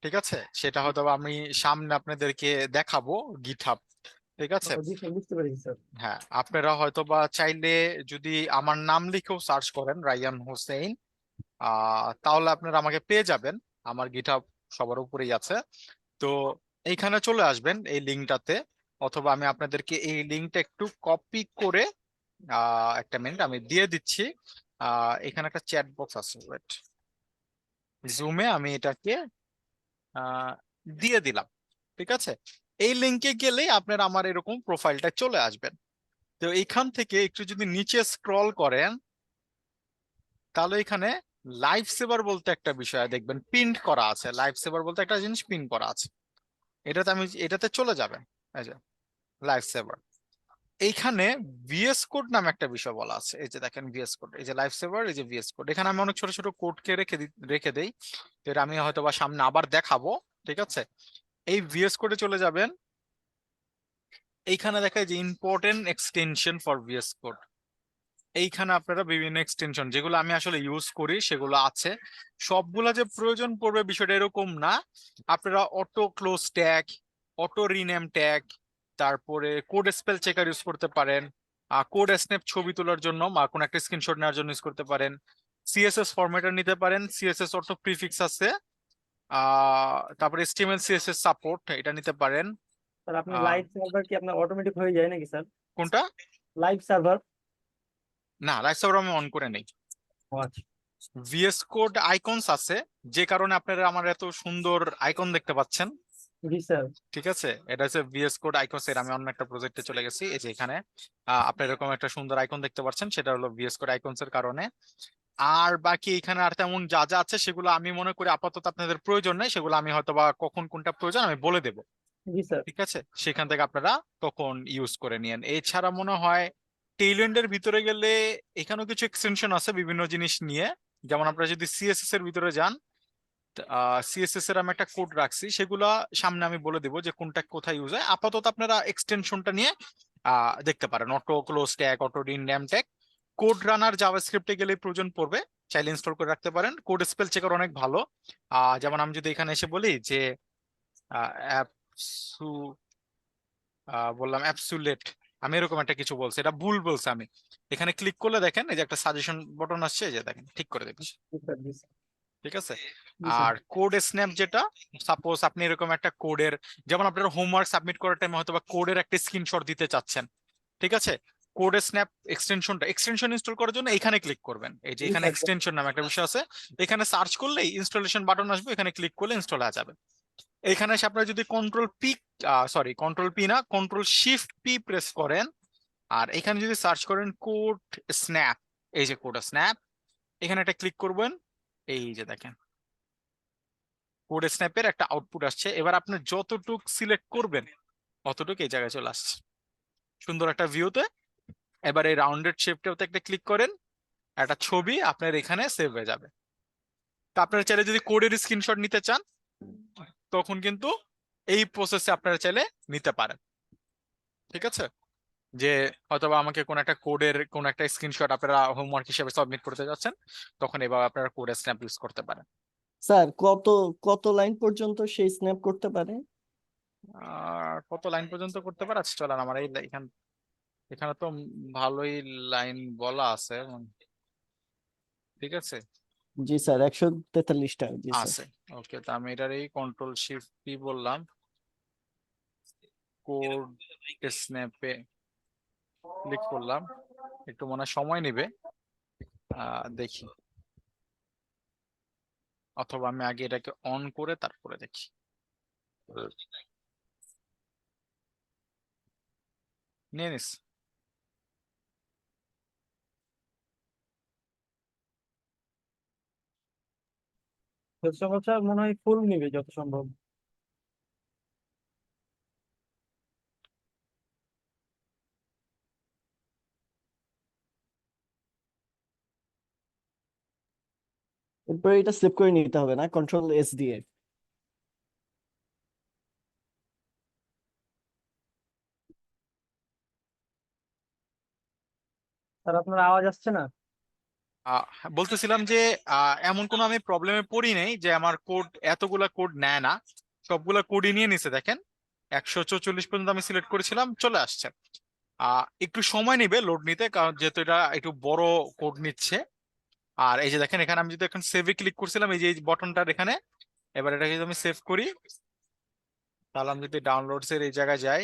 ঠিক আছে, সেটা হয়তো বা আমি সামনে আপনাদেরকে দেখাবো, গিটহাব। ঠিক ও, আছে, জি স্যার, বুঝতে পেরেছি স্যার। হ্যাঁ, আপনারা হয়তো বা চাইলে যদি আমার নাম লিখেও সার্চ করেন রায়ান হোসেন, তাহলে আপনারা আমাকে পেয়ে যাবেন। আমার গিটহাব সবার উপরেই আছে। তো এইখানে চলে আসবেন এই লিঙ্কটাতে, অথবা আমি আপনাদেরকে এই লিঙ্কটা একটু কপি করে একটা মিনিট আমি দিয়ে দিচ্ছি। এখানে একটা চ্যাট বক্স আছে, ওয়েট, জুমে আমি এটাকে আহ, দিয়ে দিলাম। ঠিক আছে, এই লিঙ্কে গেলেই আপনারা আমার এরকম প্রোফাইলটা চলে আসবেন। তো এইখান থেকে একটু যদি নিচে স্ক্রল করেন, তাহলে এখানে লাইফ সেভার বলতে একটা বিষয় দেখবেন পিন করা আছে। লাইফ সেভার বলতে একটা জিনিস পিন করা আছে, এটাতে চলে যাবেন। এই যে লাইফ সেভার, এইখানে ভিএস কোড নামে একটা বিষয় বলা আছে। এই যে দেখেন ভিএস কোড, এই যে লাইফ সেভার, এই যে ভিএস কোড। এখানে আমি অনেক ছোট ছোট কোডকে রেখে দেই, তো এটা আমি হয়তো বা সামনে আবার দেখাবো। ঠিক আছে, এই ভিএস কোডে চলে যাবেন, এইখানে দেখায় যে important extension for VS code. এইখানে আপনারা বিভিন্ন এক্সটেনশন যেগুলো আমি আসলে ইউজ করি সেগুলো আছে। সবগুলা যে প্রয়োজন পড়বে বিষয়টা এরকম না। আপনারা auto close tag, auto rename tag, তারপরে কোড স্পেল চেকার ইউজ করতে পারেন, কোড স্ন্যাপ ছবি তোলার জন্য বা কোনো একটা স্ক্রিনশট নেওয়ার জন্য ইউজ করতে পারেন, সিএসএস ফরম্যাটার নিতে পারেন, সিএসএস অটো প্রিফিক্স আছে, তারপরে এচটিএমএল সিএসএস সাপোর্ট এটা নিতে পারেন। স্যার আপনি আহ, লাইভ সার্ভার কি আপনার অটোমেটিক হয়ে যায় নাকি স্যার? কোনটা? Live server? না, লাইভ সার্ভার আমি অন করে নেই। ও আচ্ছা। ভিএস কোড আইকনস আছে, যে কারণে আপনারা আমার এত সুন্দর আইকন দেখতে পাচ্ছেন। জি স্যার। ঠিক আছে, এটা হচ্ছে ভিএস কোড আইকনস এর, আমি অন্য একটা প্রজেক্টে চলে গেছি। এই যে এখানে আপনারা এরকম একটা সুন্দর আইকন দেখতে পাচ্ছেন, সেটা হলো ভিএস কোড আইকনস এর কারণে। আর বাকি এখানে আর তেমন যা যা আছে সেগুলো আমি মনে করি আপাতত আপনাদের প্রয়োজন নেই, সেগুলো আমি হয়তো বা কখন কোনটা প্রয়োজন আমি বলে দেবো। জি স্যার। ঠিক আছে, সেখান থেকে আপনারা তখন ইউজ করে নিয়েন। এছাড়া মনে হয় টেইলএন্ডের ভিতরে গেলে এখানেও কিছু এক্সটেনশন আছে বিভিন্ন জিনিস নিয়ে। যেমন আপনারা যদি সিএসএস এর ভিতরে যান, সিএসএস এর আমি একটা কোড রাখছি, সেগুলা সামনে আমি বলে দেবো যে কোনটা কোথায় ইউজ হয়। আপাতত আপনারা এক্সটেনশনটা নিয়ে দেখতে পারেন, auto close tag, auto rename tag. Code runner জাভাস্ক্রিপ্টে গেলে প্রয়োজন পড়বে, চাইলে ইনস্টল করে রাখতে পারেন। কোড স্পেল চেকার অনেক ভালো। যেমন আমি যদি এখানে এসে বলি যে অ্যাপসু বললাম অ্যাপসুলেট, আমি এরকম একটা কিছু বলছি, এটা ভুল বলছে। আমি এখানে ক্লিক করলে দেখেন এই যে একটা সাজেশন বাটন আসছে, এই যে দেখেন ঠিক করে দেখছি, জি স্যার, জি স্যার, ঠিক আছে। জি স্যার। আর কোড স্ন্যাপ যেটা, সাপোজ আপনি এরকম একটা কোডের, যেমন আপনার হোমওয়ার্ক সাবমিট করার টাইমে হয়তো বা কোডের একটা স্ক্রিনশট দিতে চাচ্ছেন, ঠিক আছে। কোড স্ন্যাপ এক্সটেনশন ইনস্টল করার জন্য এখানে ক্লিক করবেন, এই যে জি এখানে স্যার, এক্সটেনশন নামে একটা বিষয় আছে, এখানে সার্চ করলেই ইনস্টলেশন বাটন আসবে, এখানে ক্লিক করলে ইনস্টল হয়ে যাবে। এখানে এসে আপনারা যদি কন্ট্রোল পি না, কন্ট্রোল শিফট পি প্রেস করেন, আর এখানে যদি সার্চ করেন কোড স্ন্যাপ, এই যে কোড স্ন্যাপ, এখানে একটা ক্লিক করবেন, এই যে দেখেন কোড স্ন্যাপের একটা আউটপুট আসছে। এবার আপনি যতটুক সিলেক্ট করবেন অতটুকু এই জায়গায় চলে আসছে সুন্দর একটা ভিউতে। এবার এই রাউন্ডেড শেপটাতে একটা ক্লিক করেন, একটা ছবি আপনার এখানে সেভ হয়ে যাবে। তো আপনারা চাইলে যদি কোডের স্ক্রিনশট নিতে চান তখন কিন্তু এই প্রসেসে আপনারা চাইলে নিতে পারেন, ঠিক আছে। যে হয়তোবা আমাকে কোন একটা কোডের কোন একটা স্ক্রিনশট আপনারা হোমওয়ার্ক হিসেবে সাবমিট করতে যাচ্ছেন, তখন এভাবে আপনারা কোডের স্ন্যাপ ইউজ করতে পারেন। স্যার কত কত লাইন পর্যন্ত সেই স্ন্যাপ করতে পারে? আর কত লাইন পর্যন্ত করতে পারে, আচ্ছা চলেন আমার এই এখানে তো ভালোই লাইন বলা আছে, ঠিক আছে জি স্যার, 143টা। জি স্যার। আছে। ওকে, তো আমি এটার এই কন্ট্রোল শিফট পি বললাম, কোড স্ন্যাপে ক্লিক করলাম, একটু মনে হয় সময় নেবে, দেখি, অথবা আমি আগে এটাকে অন করে তারপরে দেখি। নিয়ে নিস। যত সম্ভব স্যার মনে হয় ফুল নিবে যত সম্ভব। এরপরে এটা সেভ করে নিতে হবে না, কন্ট্রোল এস দিয়ে? স্যার আপনার আওয়াজ আসছে না? বলতেছিলাম যে এমন কোনো আমি প্রবলেমে পড়ি নাই যে আমার কোড এতগুলা কোড নেয় না, সবগুলা কোডই নিয়ে নিছে। দেখেন 144 পর্যন্ত আমি সিলেক্ট করেছিলাম, চলে আসছে। একটু সময় নিবে লোড নিতে, কারণ যেহেতু এটা একটু বড় কোড নিচ্ছে। আর এই যে দেখেন এখানে আমি যদি এখন সেভে ক্লিক করছিলাম, এই যে বটনটার এখানে, এবার এটাকে যদি আমি সেভ করি, তাহলে আমি যদি ডাউনলোডস এর এই জায়গায় যাই,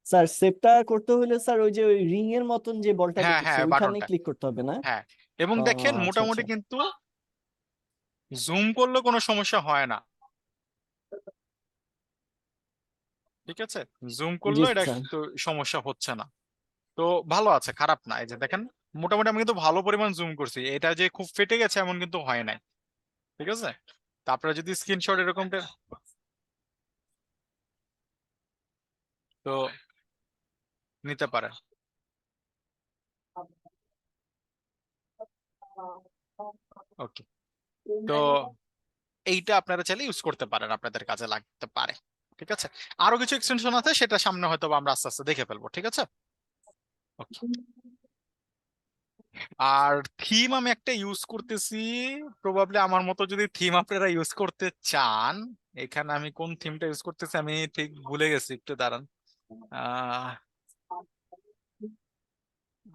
স্যার সেভটা করতে হলে স্যার ওই যে ওই রিং এর মতন যে বলটা হ্যাঁ দেখতেছি হ্যাঁ ওইখানে বাটনটা, ক্লিক করতে হবে না? হ্যাঁ। এবং ও দেখেন আচ্ছা মোটামুটি আচ্ছা। কিন্তু জুম করলে কোনো সমস্যা হয় না, ঠিক আছে। জুম জি করলেও এটা স্যার। কিন্তু সমস্যা হচ্ছে না। তো ভালো আছে, খারাপ না। এই যে দেখেন মোটামুটি আমি কিন্তু ভালো পরিমাণ জুম করছি, এটা যে খুব ফেটে গেছে এমন কিন্তু হয় নাই, ঠিক আছে। তারপরে যদি স্ক্রিনশট এরকম তো নিতে পারেন। ওকে, তো এইটা আপনারা চাইলে ইউজ করতে পারেন, আপনাদের কাজে লাগতে পারে, ঠিক আছে। আরো কিছু এক্সটেনশন আছে, সেটা সামনে হয়তো বা আমরা আস্তে আস্তে দেখে ফেলবো, ঠিক আছে। ওকে, আর থিম আমি একটা ইউজ করতেছি, প্রবাবলি আমার মতো যদি থিম আপনারা ইউজ করতে চান, এখানে আমি কোন থিমটা ইউজ করতেছি আমি ঠিক ভুলে গেছি, একটু দাঁড়ান। আহ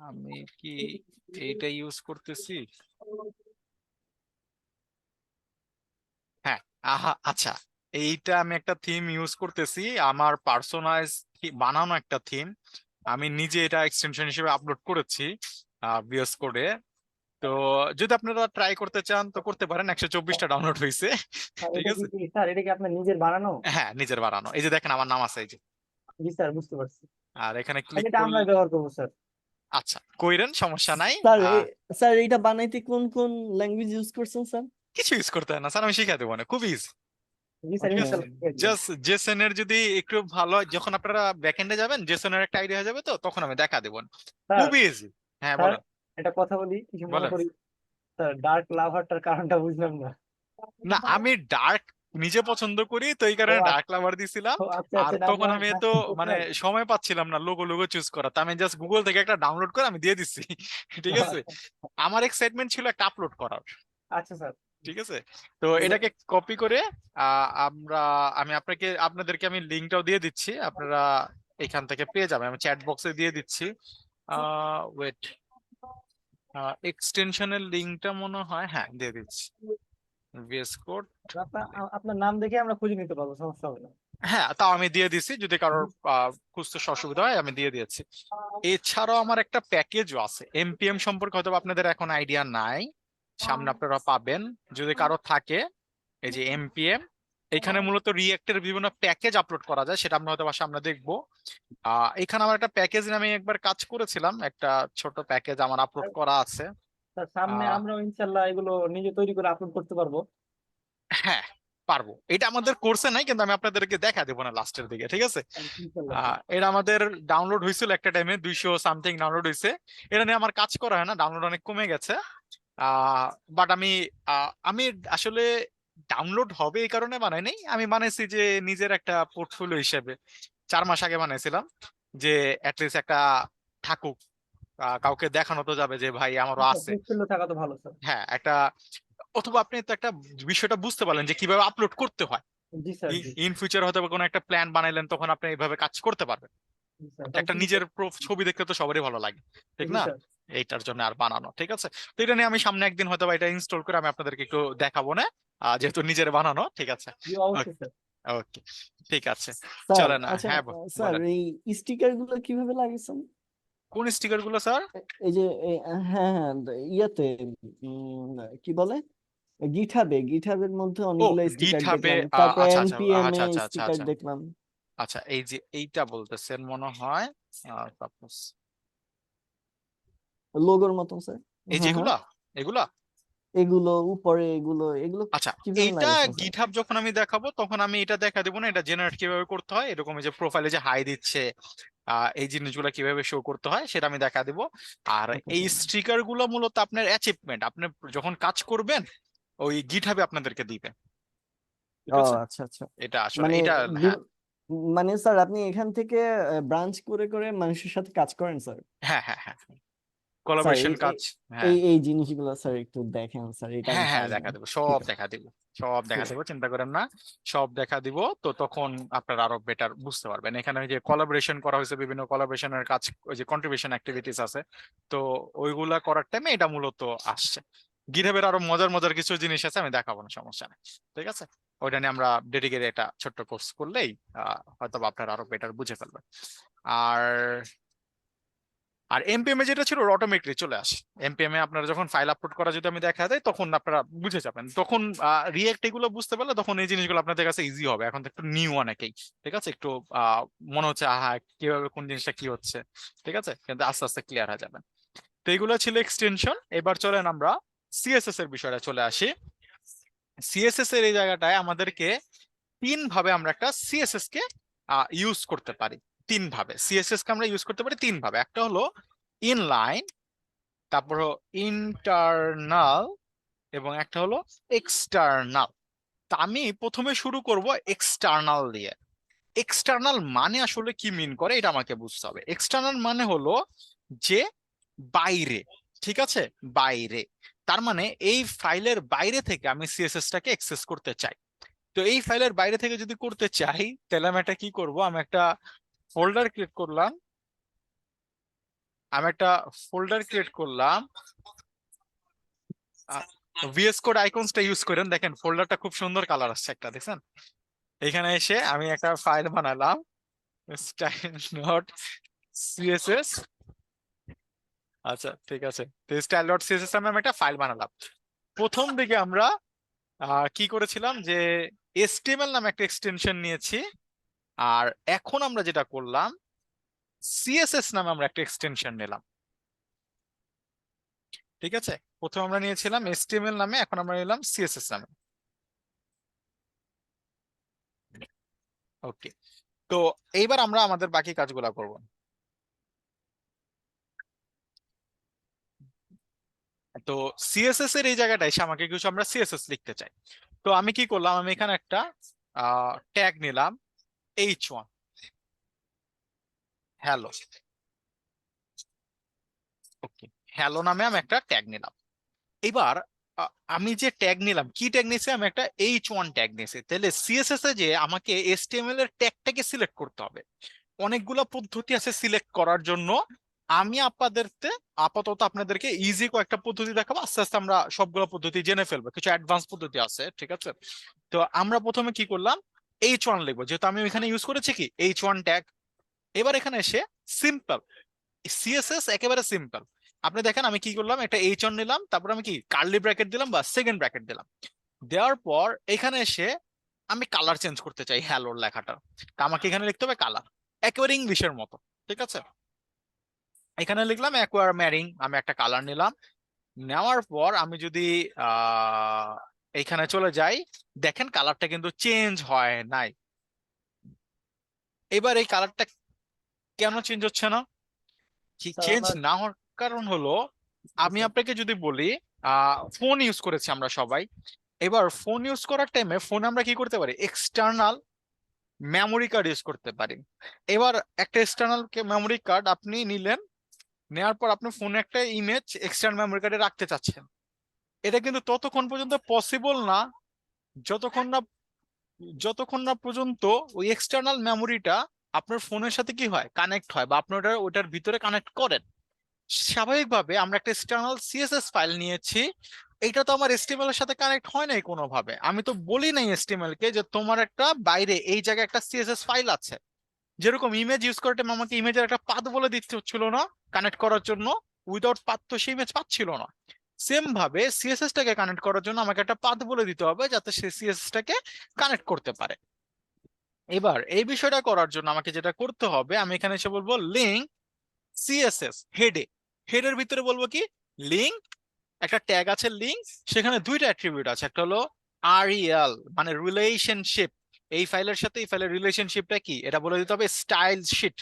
আমি কি এইটা ইউজ করতেছি? হ্যাঁ, আচ্ছা, এইটা আমি একটা থিম ইউজ করতেছি, আমার পার্সোনালাইজ বানানো একটা থিম। আমি নিজে এটা এক্সটেনশন হিসেবে আপলোড করেছি ভিএস কোডে। তো যদি আপনারা ট্রাই করতে চান তো করতে পারেন, 124টা ডাউনলোড হয়েছে, স্যার ঠিক এটা আছে। কি স্যার এটা কি আপনার নিজের বানানো? হ্যাঁ, নিজের বানানো, এই যে দেখেন আমার নাম আছে এই যে, জি স্যার, বুঝতে পারছি। আর এখানে তাহলে ক্লিক এটা করলে আমরা ব্যবহার করবো স্যার। আচ্ছা কইরেন, সমস্যা নাই। স্যার স্যার এইটা বানাইতে কোন কোন ল্যাঙ্গুয়েজ ইউজ করছেন স্যার? কিছু ইউজ করতে হয় না স্যার, আমি শিখা দেবো না, খুব ইজি। জি স্যার, হ্যাঁ। ইনশাল্লাহ। জাস্ট জেসন এর যদি একটু ভালো হয়, যখন আপনারা ব্যাকএন্ডে যাবেন জেসন এর একটা আইডিয়া হয়ে যাবে, তো তখন আমি দেখা দেবো, স্যার, খুবই ইজি। হ্যাঁ স্যার বলেন, একটা কথা বলি, কিছু মনে বলেন। করি। স্যার ডার্ক লাভারটার কারণটা বুঝলাম না। না, আমি ডার্ক নিজে পছন্দ করি, তো এই ও কারণে আচ্ছা, ডার্ক লাভার দিছিলাম। আচ্ছা আর আচ্ছা, না, তখন আপনার আমি তো হাসির মানে কোথায়? সময় পাচ্ছিলাম না লোগো লোগো চুজ করা, তো আমি জাস্ট গুগল থেকে একটা ডাউনলোড করে আমি দিয়ে দিচ্ছি। ঠিক আছে, আমার এক্সাইটমেন্ট ছিল একটা আপলোড করার। আচ্ছা স্যার। ঠিক আছে, তো এটাকে কপি করে আমি আপনাদেরকে আমি লিঙ্কটাও দিয়ে দিচ্ছি, আপনারা এখান থেকে পেয়ে যাবেন, আমি চ্যাট বক্সে দিয়ে দিচ্ছি। ওয়েট, এক্সটেনশনের লিঙ্কটা মনে হয়, হ্যাঁ দিয়ে দিচ্ছি, ভিএস কোড। আপনার নাম দেখে আমরা খুঁজে নিতে পারবো, সমস্যা হবে না। হ্যাঁ, তাও আমি দিয়ে দিচ্ছি, যদি কারোর খুঁজতে অসুবিধা হয় আমি দিয়ে দিয়েছি। এছাড়াও আমার একটা প্যাকেজও আছে এমপিএম সম্পর্কে, হয়তো আপনাদের এখন আইডিয়া নাই, সামনে আপনারা পাবেন যদি কারো থাকে। এই যে এমপিএম, এখানে মূলত রিয়েক্টের বিভিন্ন প্যাকেজ আপলোড করা যায়, সেটা আমরা হয়তো বা সামনে দেখবো। এখানে আমার একটা প্যাকেজ নামে একবার কাজ করেছিলাম, একটা ছোট প্যাকেজ আমার আপলোড করা আছে। স্যার সামনে আহ, আমরাও ইনশাল্লাহ এগুলো নিজে তৈরি করে আপলোড করতে পারবো। হ্যাঁ পারবো, এটা আমাদের কোর্সে নাই, কিন্তু আমি আপনাদেরকে দেখা দেবো না লাস্টের দিকে, ঠিক আছে। ইনশাল্লাহ স্যার। এটা আমাদের ডাউনলোড হয়েছিল একটা টাইমে, 200 সামথিং ডাউনলোড হয়েছে। এটা নিয়ে আমার কাজ করা হয় না, ডাউনলোড অনেক কমে গেছে। বাট আমি আসলে ডাউনলোড হবে এই কারণে বানাই নাই, আমি বানাইছি যে নিজের একটা পোর্টফোলিও হিসেবে। 4 মাস আগে বানাইছিলাম, যে অ্যাটলিস্ট একটা থাকুক, কাউকে দেখানো তো যাবে যে ভাই আমারও আছে। পোর্টফোলিও থাকা তো ভালো স্যার। হ্যাঁ, একটা, অথবা আপনি তো একটা বিষয়টা বুঝতে পারলেন যে কিভাবে আপলোড করতে হয়। জি স্যার, জি ইন ফিউচার হয়তো বা কোনো একটা প্ল্যান বানাইলেন, তখন আপনি এইভাবে কাজ করতে পারবেন। জি স্যার। একটা নিজের ছবি দেখতে তো সবারই ভালো লাগে, ঠিক জি না? স্যার। এইটার জন্য আর বানানো, ঠিক আছে। তো এটা নিয়ে আমি সামনে একদিন হয়তো বা এটা ইনস্টল করে আমি আপনাদেরকে একটু দেখাবো না, যেহেতু নিজের বানানো, ঠিক আছে। জি অবশ্যই স্যার। ওকে, ঠিক আছে, স্যার চলেন। আচ্ছা, হ্যাঁ স্যার বলেন, এই স্টিকার গুলো কিভাবে লাগিয়েছেন? কোন স্টিকার গুলো স্যার? এই যে হ্যাঁ হ্যাঁ, ইয়াতে কি বলে, গিটহাবের মধ্যে ও, অনেকগুলো স্টিকার গিটহাবে, দেখলাম, তারপর আচ্ছা আচ্ছা এনপিএম এ আচ্ছা আচ্ছা আচ্ছা স্টিকার আচ্ছা দেখলাম। আচ্ছা, এই যে এইটা বলতেছেন মনে হয়, সাপোজ লোগোর মতন স্যার। এই হ্যাঁ হ্যাঁ, যেগুলা, এগুলা। এগুলো উপরে, এগুলো আচ্ছা, কিভাবে এইটা লাগাইছেন স্যার? গিটহাব যখন আমি দেখাবো তখন আমি এটা দেখা দেবো না, এটা জেনারেট কিভাবে করতে হয়, এরকম এই যে প্রোফাইলে যে হাই দিচ্ছে, এই জিনিসগুলো কিভাবে শো করতে হয় সেটা আমি দেখা দিব। আর ওকে এই স্যার। স্টিকার গুলো মূলত আপনার অ্যাচিভমেন্ট, আপনি যখন কাজ করবেন ওই গিটহাবে আপনাদেরকে দিবে, ঠিক ও আছে। আচ্ছা আচ্ছা, এটা আসলে মানে এটা, হ্যাঁ মানে স্যার আপনি এখান থেকে ব্রাঞ্চ করে করে মানুষের সাথে কাজ করেন স্যার? হ্যাঁ হ্যাঁ হ্যাঁ, স্যার কোলাবোরেশন এই কাজ, হ্যাঁ এই জিনিসগুলো স্যার একটু দেখেন স্যার, এটা আমি হ্যাঁ হ্যাঁ, পারবো দেখা না। দেবো, ঠিক সব আছে, দেখা দিব, সব দেখা ঠিক দেবো, চিন্তা করেন না। সব দেখা দিব, তো তখন আপনারা আরো বেটার বুঝতে পারবেন। এখানে ওই যে কোলাবোরেশন করা হয়েছে, বিভিন্ন কোলাবোরেশনের কাজ, ওই যে কন্ট্রিবিউশন অ্যাক্টিভিটিস আছে, তো ওইগুলা করার টাইমে এটা মূলত আসছে। গিটহাবের আরো মজার মজার কিছু জিনিস আছে, আমি দেখাবো না, সমস্যা নেই, ঠিক আছে। ওইটা নিয়ে আমরা ডেডিকেটেড একটা ছোট্ট কোর্স করলেই হয়তো বা আপনারা আরো বেটার বুঝে ফেলবেন। আর আর এমপিএম এ যেটা ছিল অটোমেটিকলি চলে আসে। এমপিএম এ আপনারা যখন ফাইল আপলোড করা যদি আমি দেখা দেয়, তখন আপনারা বুঝে যাবেন, তখন রিয়েক্ট এগুলো বুঝতে পারলে তখন এই জিনিসগুলো আপনাদের কাছে ইজি হবে। এখন তো একটু নিউ অনেকেই, ঠিক আছে, একটু মনে হচ্ছে আহা কিভাবে কোন জিনিসটা কি হচ্ছে, ঠিক আছে, কিন্তু আস্তে আস্তে ক্লিয়ার হয়ে যাবে। তো এগুলো ছিল এক্সটেনশন। এবার চলেন আমরা সিএসএস এর বিষয়টা চলে আসি। সিএসএস এর এই জায়গাটায় আমাদেরকে 3 ভাবে আমরা একটা সিএসএস কে ইউজ করতে পারি। 3 ভাবে সিএসএস কে আমরা ইউজ করতে পারি, 3 ভাবে। একটা হলো ইনলাইন, তারপর ইন্টারনাল, এবং একটা হলো এক্সটার্নাল। তা আমি প্রথমে শুরু করব এক্সটার্নাল দিয়ে। এক্সটার্নাল মানে আসলে কি মিন করে এটা আমাকে বুঝতে হবে। এক্সটার্নাল মানে হলো যে বাইরে, ঠিক আছে, বাইরে। তার মানে এই ফাইলের বাইরে থেকে আমি সিএসএস টাকে অ্যাক্সেস করতে চাই। তো এই ফাইলের বাইরে থেকে যদি করতে চাই, তাহলে আমি একটা কি করব, আমি একটা ফোল্ডার ক্রিয়েট করলাম, ভিএস কোড আইকনসটা ইউজ করেন, দেখেন ফোল্ডারটা খুব সুন্দর কালার আসছে একটা, দেখছেন। এখানে এসে আমি একটা ফাইল বানালাম, স্টাইল ডট সিএসএস। আচ্ছা ঠিক আছে, তো স্টাইল ডট সিএসএস আমি একটা ফাইল বানালাম। প্রথম দিকে আমরা কি করেছিলাম, যে এসটিএমএল নামে একটা এক্সটেনশন নিয়েছি। আর এখন আমরা যেটা করলাম, সিএসএস নামে আমরা একটা এক্সটেনশন নিলাম, ঠিক আছে। প্রথমে আমরা নিয়েছিলাম এসটিএমএল নামে, এখন আমরা নিলাম সিএসএস নামে। ওকে, তো এইবার আমরা আমাদের বাকি কাজগুলো করব। তো সিএসএস এর এই জায়গাটা এসে আমাকে কিছু আমরা সিএসএস লিখতে চাই। তো আমি কি করলাম, আমি এখানে একটা ট্যাগ নিলাম h1 হ্যালো। ওকে, হ্যালো নামে আমি একটা ট্যাগ নিলাম। এবার আমি যে ট্যাগ নিলাম, কি ট্যাগ নিয়েছি, আমি একটা h1 ট্যাগ নিয়েছি। তাহলে সিএসএস এ যে আমাকে HTML এর ট্যাগটাকে সিলেক্ট করতে হবে। অনেকগুলো পদ্ধতি আছে সিলেক্ট করার জন্য। আমি আপাতত আপনাদেরকে ইজি কয়েকটা পদ্ধতি দেখাবো, আস্তে আস্তে আমরা সবগুলো পদ্ধতি জেনে ফেলবো। কিছু অ্যাডভান্স পদ্ধতি আছে, ঠিক আছে? তো আমরা প্রথমে কি করলাম, h1 লিখবো, যেহেতু আমি এখানে ইউজ করেছি কি h1 ট্যাগ। এবার এখানে এসে সিম্পল সিএসএস, একেবারে সিম্পল। আপনি দেখেন আমি কি করলাম, একটা h1 নিলাম, তারপর আমি কি কার্লি ব্র্যাকেট দিলাম বা সেকেন্ড ব্র্যাকেট দিলাম। দেওয়ার পর এখানে এসে আমি কালার চেঞ্জ করতে চাই হ্যালোর লেখাটা। তা আমাকে এখানে লিখতে হবে কালার, একেবারে ইংলিশের মতো, ঠিক আছে? এখানে লিখলাম অ্যাকোয়ারম্যারিং, আমি একটা কালার নিলাম। নেওয়ার পর আমি যদি এইখানে চলে যাই, দেখেন কালারটা কিন্তু চেঞ্জ হয় নাই। এবার এই কালারটা কেন চেঞ্জ হচ্ছে না? স্যার চেঞ্জ আমার না হওয়ার কারণ হলো, আমি স্যার আপনাকে যদি বলি, ফোন ইউজ করেছি আমরা সবাই। এবার ফোন ইউজ করার টাইমে ফোনে আমরা কি করতে পারি, এক্সটার্নাল মেমোরি কার্ড ইউজ করতে পারি। এবার একটা এক্সটার্নাল মেমোরি কার্ড আপনি নিলেন, নেওয়ার পর আপনি ফোনে একটা ইমেজ এক্সটার্নাল মেমোরি কার্ডে রাখতে চাচ্ছেন। এটা কিন্তু ততক্ষণ পর্যন্ত পসিবল না যতক্ষণ না যতক্ষণ না পর্যন্ত ওই এক্সটার্নাল মেমোরিটা আপনার ফোনের সাথে কি হয়, কানেক্ট হয়, বা আপনি ওটার ভিতরে কানেক্ট করেন। স্বাভাবিকভাবে আমরা একটা এক্সটার্নাল সিএসএস ফাইল নিয়েছি, এটা তো আমার HTML এর সাথে কানেক্ট হয় নাই কোনোভাবে। আমি তো বলি নাই HTML কে যে তোমার একটা বাইরে এই জায়গায় একটা সিএসএস ফাইল আছে। যেরকম ইমেজ ইউজ করার টাইম আমাকে ইমেজের একটা পাথ বলে দিতে হচ্ছিল না কানেক্ট করার জন্য, উইদাউট পাথ তো সেই ইমেজ পাচ্ছিল না। সেম ভাবে সিএসএস টাকে কানেক্ট করার জন্য আমাকে একটা পাথ বলে দিতে হবে যাতে সে সিএসএস টাকে কানেক্ট করতে পারে। এবার এই বিষয়টা করার জন্য আমাকে যেটা করতে হবে, আমি এখানে এসে বলবো লিঙ্ক সিএসএস হেডের ভিতরে বলবো কি লিঙ্ক, একটা ট্যাগ আছে লিঙ্ক, সেখানে দুইটা অ্যাট্রিবিউট আছে, একটা হলো REL মানে রিলেশনশিপ, এই ফাইলের সাথে এই ফাইলের রিলেশনশিপটা কি এটা বলে দিতে হবে স্টাইল শিট।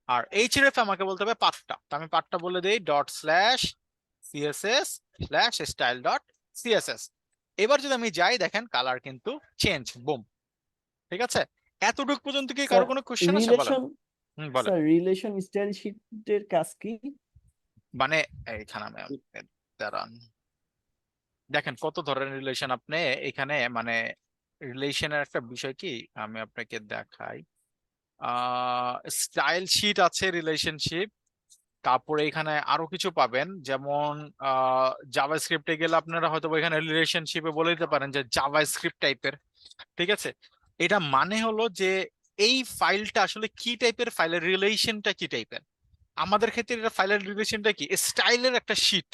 আর href আমাকে বলতে হবে পাথটা, তো আমি পাথটা বলে দিই ./css/style.css। এবার যদি আমি যাই, দেখেন কালার কিন্তু চেঞ্জ, বুম, ঠিক আছে? এতটুকু পর্যন্ত কি কারো স্যার কোনো কোশ্চেন আছে? বলেন। রিলেশন বলেন। স্যার রিলেশন স্টাইল শিটের কাজ কি? মানে এইখানে আমি দাঁড়ান, দেখেন কত ধরনের রিলেশন আপনি এখানে, মানে রিলেশনের একটা বিষয় কি আমি আপনাকে দেখাই। স্টাইল শিট আছে, রিলেশনশিপ, তারপরে এখানে আরো কিছু পাবেন, যেমন জাভাস্ক্রিপ্টে গেলে আপনারা হয়তো এখানে রিলেশনশিপে বলে দিতে পারেন যে জাভাস্ক্রিপ্ট টাইপের, ঠিক আছে? এটা মানে হলো যে এই ফাইলটা আসলে কি টাইপের, ফাইলের রিলেশনটা কি টাইপের। আমাদের ক্ষেত্রে এটা ফাইলের রিলেশনটা কি স্টাইলের একটা শিট,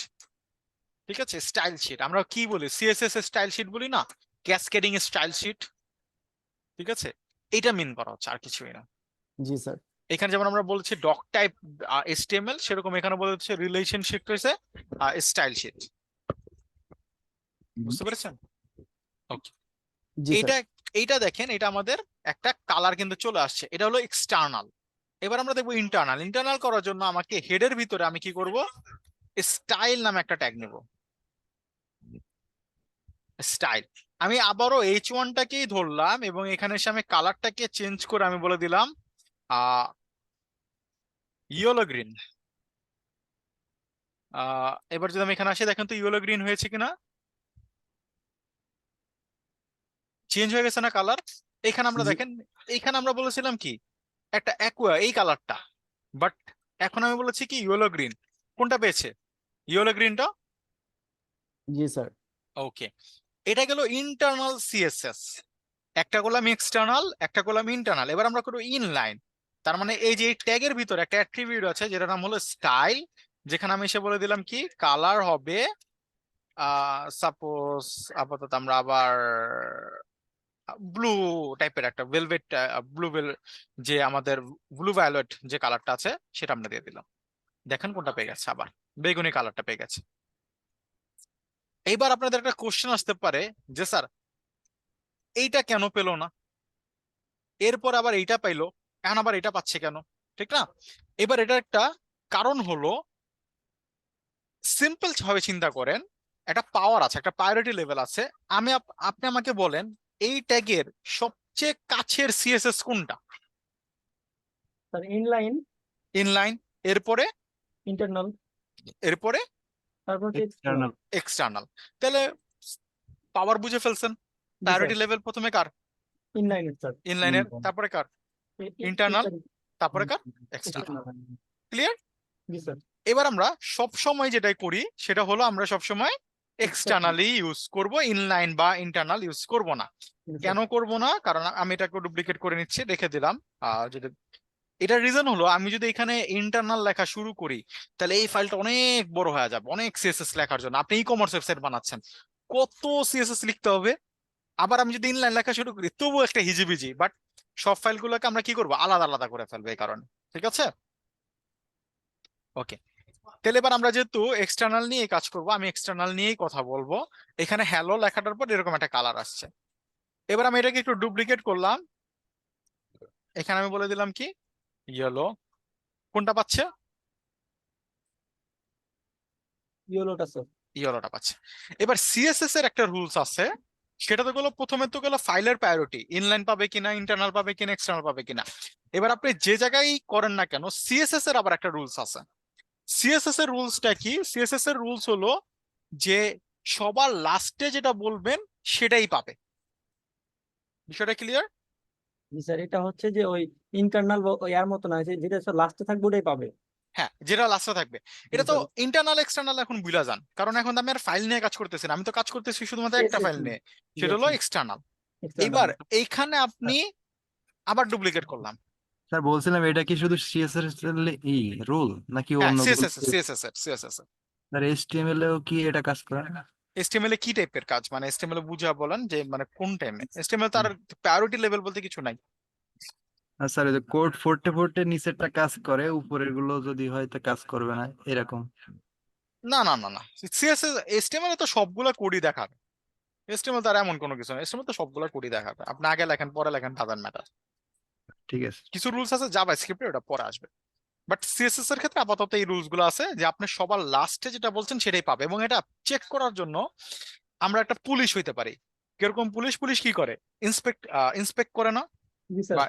ঠিক আছে? স্টাইল শিট আমরা কি বলি, সিএসএস স্টাইল শিট বলি না, ক্যাসকেডিং স্টাইল শিট, ঠিক আছে? এটা মিন করা হচ্ছে, আর কিছুই না। জি স্যার। এখানে যেমন আমরা বলছি ডক টাইপ HTML, সেরকম এখানে বলা হচ্ছে রিলেশনশিপ হয়েছে স্টাইল শিট। বুঝতে পেরেছেন? ওকে, জি স্যার। এইটা এইটা দেখেন, এটা আমাদের একটা কালার কিন্তু চলে আসছে, এটা হলো এক্সটার্নাল। এবার আমরা দেখবো ইন্টারনাল। ইন্টারনাল করার জন্য আমাকে হেডের ভিতরে আমি কি করব, স্টাইল নামে একটা ট্যাগ নেব, স্টাইল। আমি আবারও h1টাকেই ধরলাম এবং এখানে এসে আমি কালারটাকে চেঞ্জ করে আমি বলে দিলাম ইয়েলো গ্রিন। এবার যদি আমি এখানে আসি, দেখেন তো ইয়েলো গ্রিন হয়েছে কিনা, চেঞ্জ হয়ে গেছে না কালার? এখানে আমরা জি দেখেন, এইখানে আমরা বলেছিলাম কি একটা অ্যাকুয়া এই কালারটা, বাট এখন আমি বলেছি কি ইয়েলো গ্রিন। কোনটা পেয়েছে? ইয়েলো গ্রিনটা। জি স্যার। ওকে, এটা গেল ইন্টারনাল সিএসএস। একটা করলাম এক্সটার্নাল, একটা করলাম ইন্টারনাল। এবার আমরা করবো ইনলাইন। তার মানে এই যে ট্যাগের ভিতরে একটা অ্যাট্রিবিউট আছে যেটার নাম হলো স্টাইল, যেখানে আমি এসে বলে দিলাম কি কালার হবে সাপোজ আপাতত আমরা আবার ব্লু টাইপের একটা ভেলভেট, ব্লু যে আমাদের ব্লু ভায়োলেট যে কালারটা আছে সেটা আমরা দিয়ে দিলাম। দেখেন কোনটা পেয়ে গেছে, আবার বেগুনি কালারটা পেয়ে গেছে। এইবার আপনাদের একটা কোশ্চেন আসতে পারে যে স্যার এইটা কেন পেলো না, এরপর আবার এইটা পাইলো, এখন আবার এটা পাচ্ছে কেন, ঠিক না? এবার এটা একটা কারণ হলো সিম্পল ভাবে চিন্তা করেন, একটা পাওয়ার আছে, একটা প্রায়োরিটি লেভেল আছে। আপনি আমাকে বলেন এই ট্যাগের সবচেয়ে কাছের সিএসএস কোনটা? স্যার ইনলাইন, ইনলাইন, এরপরে ইন্টারনাল, এরপরে তারপর হচ্ছে এক্সটার্নাল। External। এক্সটার্নাল। তাহলে পাওয়ার বুঝে ফেলছেন। প্রায়োরিটি লেভেল প্রথমে কার? ইনলাইনের স্যার। ইনলাইনের, তারপরে কার? Internal, তারপরে কার? এক্সটার্নাল। এক্সটার্নাল। ক্লিয়ার? জি স্যার। এবার আমরা সব সময় যেটাই করি সেটা হলো আমরা সব সময় এক্সটার্নালি ইউজ করব, ইনলাইন বা ইন্টারনাল ইউজ করব না। কেন করব না? কারণ আমি এটাকে ডুপ্লিকেট করে নিচ্ছি, রেখে দিলাম। যদি এটার রিজন হলো আমি যদি এখানে ইন্টারনাল লেখা শুরু করি তাহলে এই ফাইলটা অনেক বড় হয়ে যাবে, অনেক সিএসএস লেখার জন্য। আপনি ই কমার্স ওয়েবসাইট বানাচ্ছেন, কত সিএসএস লিখতে হবে। আবার আমি যদি ইনলাইন লেখা শুরু করি তবুও একটা হিজিবিজি। বাট সব ফাইলগুলোকে আমরা কি করবো, আলাদা আলাদা করে ফেলবো এই কারণে। ঠিক আছে, ওকে। তাহলে এবার আমরা যেহেতু এক্সটার্নাল নিয়ে কাজ করব, আমি এক্সটার্নাল নিয়েই কথা বলবো। এখানে হ্যালো লেখাটার পর এরকম একটা কালার আসছে। এবার আমি এটাকে একটু ডুপ্লিকেট করলাম, এখানে আমি বলে দিলাম কি ইয়েলো। কোনটা পাচ্ছে? ইয়েলোটা স্যার। ইয়েলোটা পাচ্ছে। এবার সিএসএস এর একটা রুলস আছে, সেটা তো গেলো প্রথমে তো গেলো ফাইলের প্রায়োরিটি, ইনলাইন পাবে কিনা, ইন্টারনাল পাবে কিনা, এক্সটার্নাল পাবে কিনা। এবার আপনি যে জায়গায় করেন না কেন, সিএসএস এর আবার একটা রুলস আছে। সিএসএস এর রুলসটা কি? সিএসএস এর রুলস হলো যে সবার লাস্টে যেটা বলবেন সেটাই পাবে। বিষয়টা ক্লিয়ার? জি স্যার, এটা হচ্ছে যে ওই ইন্টারনাল ইয়ার মতো না, যেটা স্যার লাস্টে থাকবে ওটাই পাবে। হ্যাঁ, যেটা লাস্টে থাকবে। এটা জি তো স্যার। ইন্টারনাল এক্সটার্নাল এখন ভুলা যান, কারণ এখন আমি আর ফাইল নিয়ে কাজ করতেছি না, আমি তো কাজ করতেছি শুধুমাত্র একটা ফাইল নিয়ে, সেটা হলো এক্সটার্নাল। এবার এইখানে আপনি আবার ডুপ্লিকেট করলাম। স্যার বলছিলাম এটা কি শুধু সিএসএস এর রুল নাকি হ্যাঁ, অন্য সিএসএস এর। স্যার এইচটিএমএল এও কি এটা কাজ করে? এসটিএমএল এ কি টাইপের কাজ, মানে এসটিএমএল এ বুঝা বলেন যে মানে কোন টাইমে? এসটিএমএল তার প্রায়োরিটি লেভেল বলতে কিছু নাই। আর স্যার কোড ফোরটে ফোরটে নিচেরটা কাজ করে, উপরের গুলো যদি হয় তো কাজ করবে না, এরকম? না না না না, সিএসএস এসটিএমএল এ তো সবগুলা কোডই দেখাবে। এসটিএমএল তার এমন কোনো কিছু না, এসটিএমএল তো সবগুলা কোডই দেখাবে। আপনি আগে লেখেন পরে লেখেন, ডাজন্ট ম্যাটার। ঠিক আছে। কিছু রুলস আছে জাভাস্ক্রিপ্টে, ওটা পরে আসবে। বাট সিএসএস এর ক্ষেত্রে আপাতত এই রুলস গুলো আছে যে আপনি সবার লাস্টে যেটা বলছেন সেটাই পাবে। এবং এটা চেক করার জন্য আমরা একটা পুলিশ হইতে পারি। কিরকম পুলিশ? পুলিশ কি করে? ইন্সপেক্ট করে না? জি স্যার। বা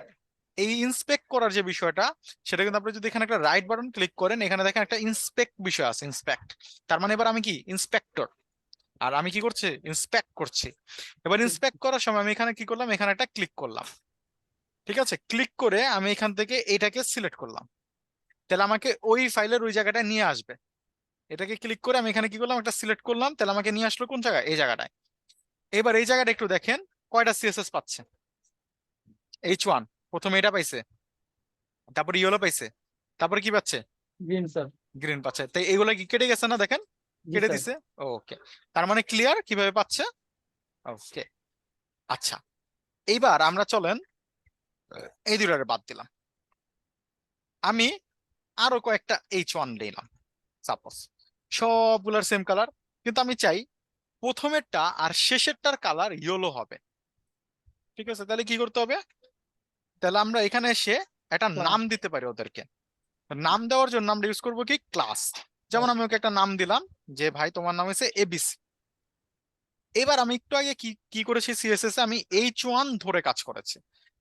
এই ইন্সপেক্ট করার যে বিষয়টা, সেটা কিন্তু আপনি যদি এখানে একটা রাইট বাটন ক্লিক করেন, এখানে দেখেন একটা ইন্সপেক্ট বিষয় আছে, ইন্সপেক্ট। তার মানে এবার আমি কি ইন্সপেক্টর, আর আমি কি করছি, ইন্সপেক্ট করছি। এবার ইন্সপেক্ট করার সময় আমি এখানে কি করলাম, এখানে একটা ক্লিক করলাম। ঠিক আছে, ক্লিক করে আমি এখান থেকে এটাকে সিলেক্ট করলাম, তাহলে আমাকে ওই ফাইলের ওই জায়গাটা নিয়ে আসবে। এটাকে ক্লিক করে আমি এখানে কি করলাম, একটা সিলেক্ট করলাম, তাহলে আমাকে নিয়ে আসলো কোন জায়গায়, এই জায়গাটায়। এবার এই জায়গাটা একটু দেখেন কয়টা সিএসএস পাচ্ছে। H1 প্রথমে এটা পাইছে, তারপরে ইয়েলো পাইছে, তারপরে কি পাচ্ছে, গ্রিন স্যার। গ্রিন পাচ্ছে। তাই এগুলো কি কেটে গেছে না? দেখেন জি কেটে স্যার। দিছে। ওকে, তার মানে ক্লিয়ার কিভাবে পাচ্ছে। ওকে, আচ্ছা। এইবার আমরা চলেন এই দুটারে বাদ দিলাম, আমি আরো কয়েকটা H1 নিলাম সাপোজ, সবগুলার সেম কালার, কিন্তু আমি চাই প্রথমেরটা আর শেষেরটার কালার ইয়েলো হবে। ঠিক আছে, তাহলে কি করতে হবে? তাহলে আমরা এখানে এসে একটা Class. নাম দিতে পারি ওদেরকে। নাম দেওয়ার জন্য আমরা ইউজ করবো কি, ক্লাস। যেমন আমি ওকে একটা নাম দিলাম যে ভাই তোমার নাম হচ্ছে এবিসি। এবার আমি একটু আগে কি কি করেছি, সিএসএস এ আমি H1 ধরে কাজ করেছি।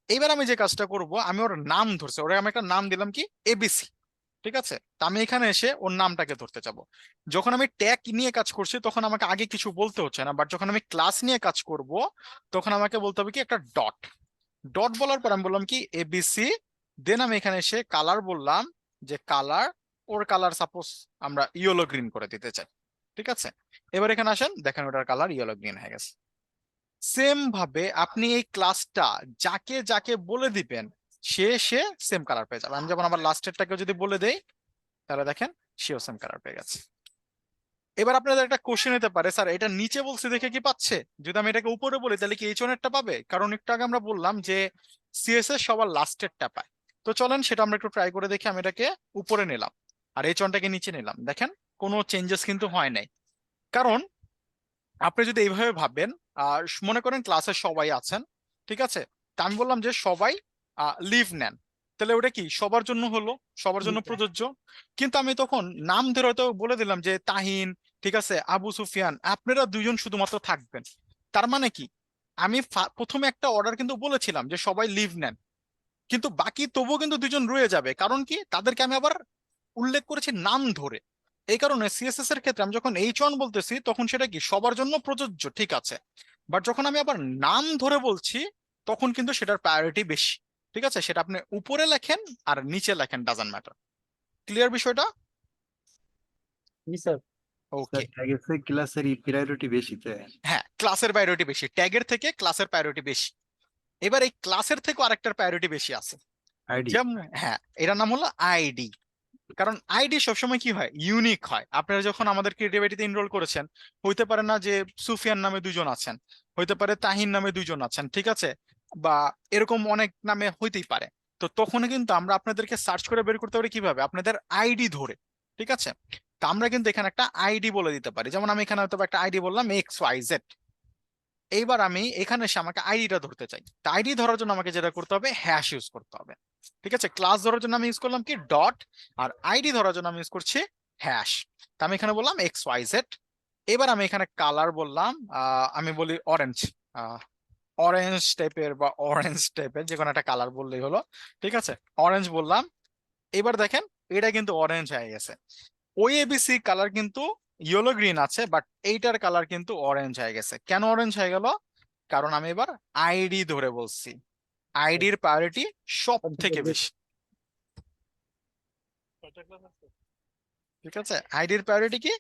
এবার আমি যে কাজটা করব, আমি ওর নাম ধরছি, ওরা আমি একটা নাম দিলাম কি, এবিসি। ঠিক আছে, তা আমি এখানে এসে ওর নামটাকে ধরতে যাবো। যখন আমি ট্যাগ নিয়ে কাজ করছি তখন আমাকে আগে কিছু বলতে হচ্ছে না, বাট যখন আমি ক্লাস নিয়ে কাজ করব তখন আমাকে বলতে হবে কি একটা ডট। ডট বলার পর আমি বললাম কি এবিসি, দেন আমি এখানে এসে কালার বললাম যে কালার, ওর কালার সাপোজ আমরা ইয়েলো গ্রিন করে দিতে চাই। ঠিক আছে, এবার এখানে আসেন, দেখেন ওটার কালার ইয়েলো গ্রিন হয়ে গেছে। সেম ভাবে আপনি এই ক্লাসটা যাকে যাকে বলে দিবেন সে সেম কালার পেয়ে যাবে। আমি যেমন আমার লাস্টেরটাকে যদি বলে দেই তাহলে দেখেন সেও সেম কালার পেয়ে গেছে। এবার আপনাদের একটা কোশ্চেন হতে পারে, স্যার এটা নিচে বলছে দেখে কি পাচ্ছে, যদি আমি এটাকে উপরে বলি তাহলে কি H1 এরটা পাবে? কারণ একটু আগে আমরা বললাম যে সিএসএস সবার লাস্টেরটা পায়। তো চলেন সেটা আমরা একটু ট্রাই করে দেখি। আমি এটাকে উপরে নিলাম আর H1টাকে নিচে নিলাম, দেখেন কোনো চেঞ্জেস কিন্তু হয় নাই। কারণ আপনি যদি এইভাবে ভাবেন, মনে করেন ক্লাসে সবাই আছেন, ঠিক আছে, তা আমি বললাম যে সবাই লিভ নেন, তাহলে ওটা কি সবার জন্য হলো, সবার জন্য প্রযোজ্য। কিন্তু আমি তখন নাম ধরে হয়তো বলে দিলাম যে তাহিন, ঠিক আছে, আবু সুফিয়ান, আপনারা দুইজন শুধুমাত্র থাকবেন। তার মানে কি, আমি প্রথমে একটা অর্ডার কিন্তু বলেছিলাম যে সবাই লিভ নেন, কিন্তু বাকি তবুও কিন্তু দুজন রয়ে যাবে। কারণ কি, তাদেরকে আমি আবার উল্লেখ করেছি নাম ধরে। এই কারণে সিএসএস এর ক্ষেত্রে আমি যখন H1 বলতেছি তখন সেটা কি সবার জন্য প্রযোজ্য, ঠিক আছে। বাট যখন আমি আবার নাম ধরে বলছি তখন কিন্তু সেটার প্রায়োরিটি বেশি। ঠিক আছে, সেটা আপনি উপরে লেখেন আর নিচে লেখেন, ডাজন্ট ম্যাটার। ক্লিয়ার বিষয়টা? জি স্যার। ওকে। ট্যাগের থেকে ক্লাসের প্রায়োরিটি বেশি তো। হ্যাঁ, ক্লাসের প্রায়োরিটি বেশি, ট্যাগের থেকে ক্লাসের প্রায়োরিটি বেশি। এবার এই ক্লাসের থেকেও আরেকটার প্রায়োরিটি বেশি আছে, আইডি। যেমন হ্যাঁ, এটার নাম হলো আইডি। কারণ আইডি সবসময় কি হয়, ইউনিক হয়। আপনারা যখন আমাদের ক্রিয়েটিভিটিতে এনরোল করেছেন, হইতে পারে না যে সুফিয়ান নামে দুজন আছেন, হইতে পারে তাহিন নামে দুজন আছেন, ঠিক আছে, বা এরকম অনেক নামে হইতেই পারে। তো তখন কিন্তু আমরা আপনাদেরকে সার্চ করে বের করতে পারি কিভাবে, আপনাদের আইডি ধরে। ঠিক আছে, তো আমরা কিন্তু এখানে একটা আইডি বলে দিতে পারি। যেমন আমি এখানে হয়তো একটা আইডি বললাম XYZ। এইবার আমি এখানে এসে আমাকে আইডিটা ধরতে চাই, তা আইডি ধরার জন্য আমাকে যেটা করতে হবে, হ্যাশ ইউজ করতে হবে। ঠিক আছে, ক্লাস ধরার জন্য আমি ইউজ করলাম কি ডট, আর আইডি ধরার জন্য আমি ইউজ করছি হ্যাশ। তা আমি এখানে বললাম XYZ। এবার আমি এখানে কালার বললাম, আমি বলি অরেঞ্জ, অরেঞ্জ টাইপের বা অরেঞ্জ টাইপের যে কোনো একটা কালার বললেই হলো। ঠিক আছে, অরেঞ্জ বললাম। এবার দেখেন এটা কিন্তু অরেঞ্জ হয়ে গেছে। ওই এবিসি কালার কিন্তু ইয়েলো গ্রিন আছে, বাট এইটার কালার কিন্তু অরেঞ্জ হয়ে গেছে। কেন অরেঞ্জ হয়ে গেল? কারণ আমি এবার আইডি ধরে বলছি, আইডির প্রায়োরিটি সব থেকে বেশি। ঠিক আছে, আইডির প্রায়োরিটি কি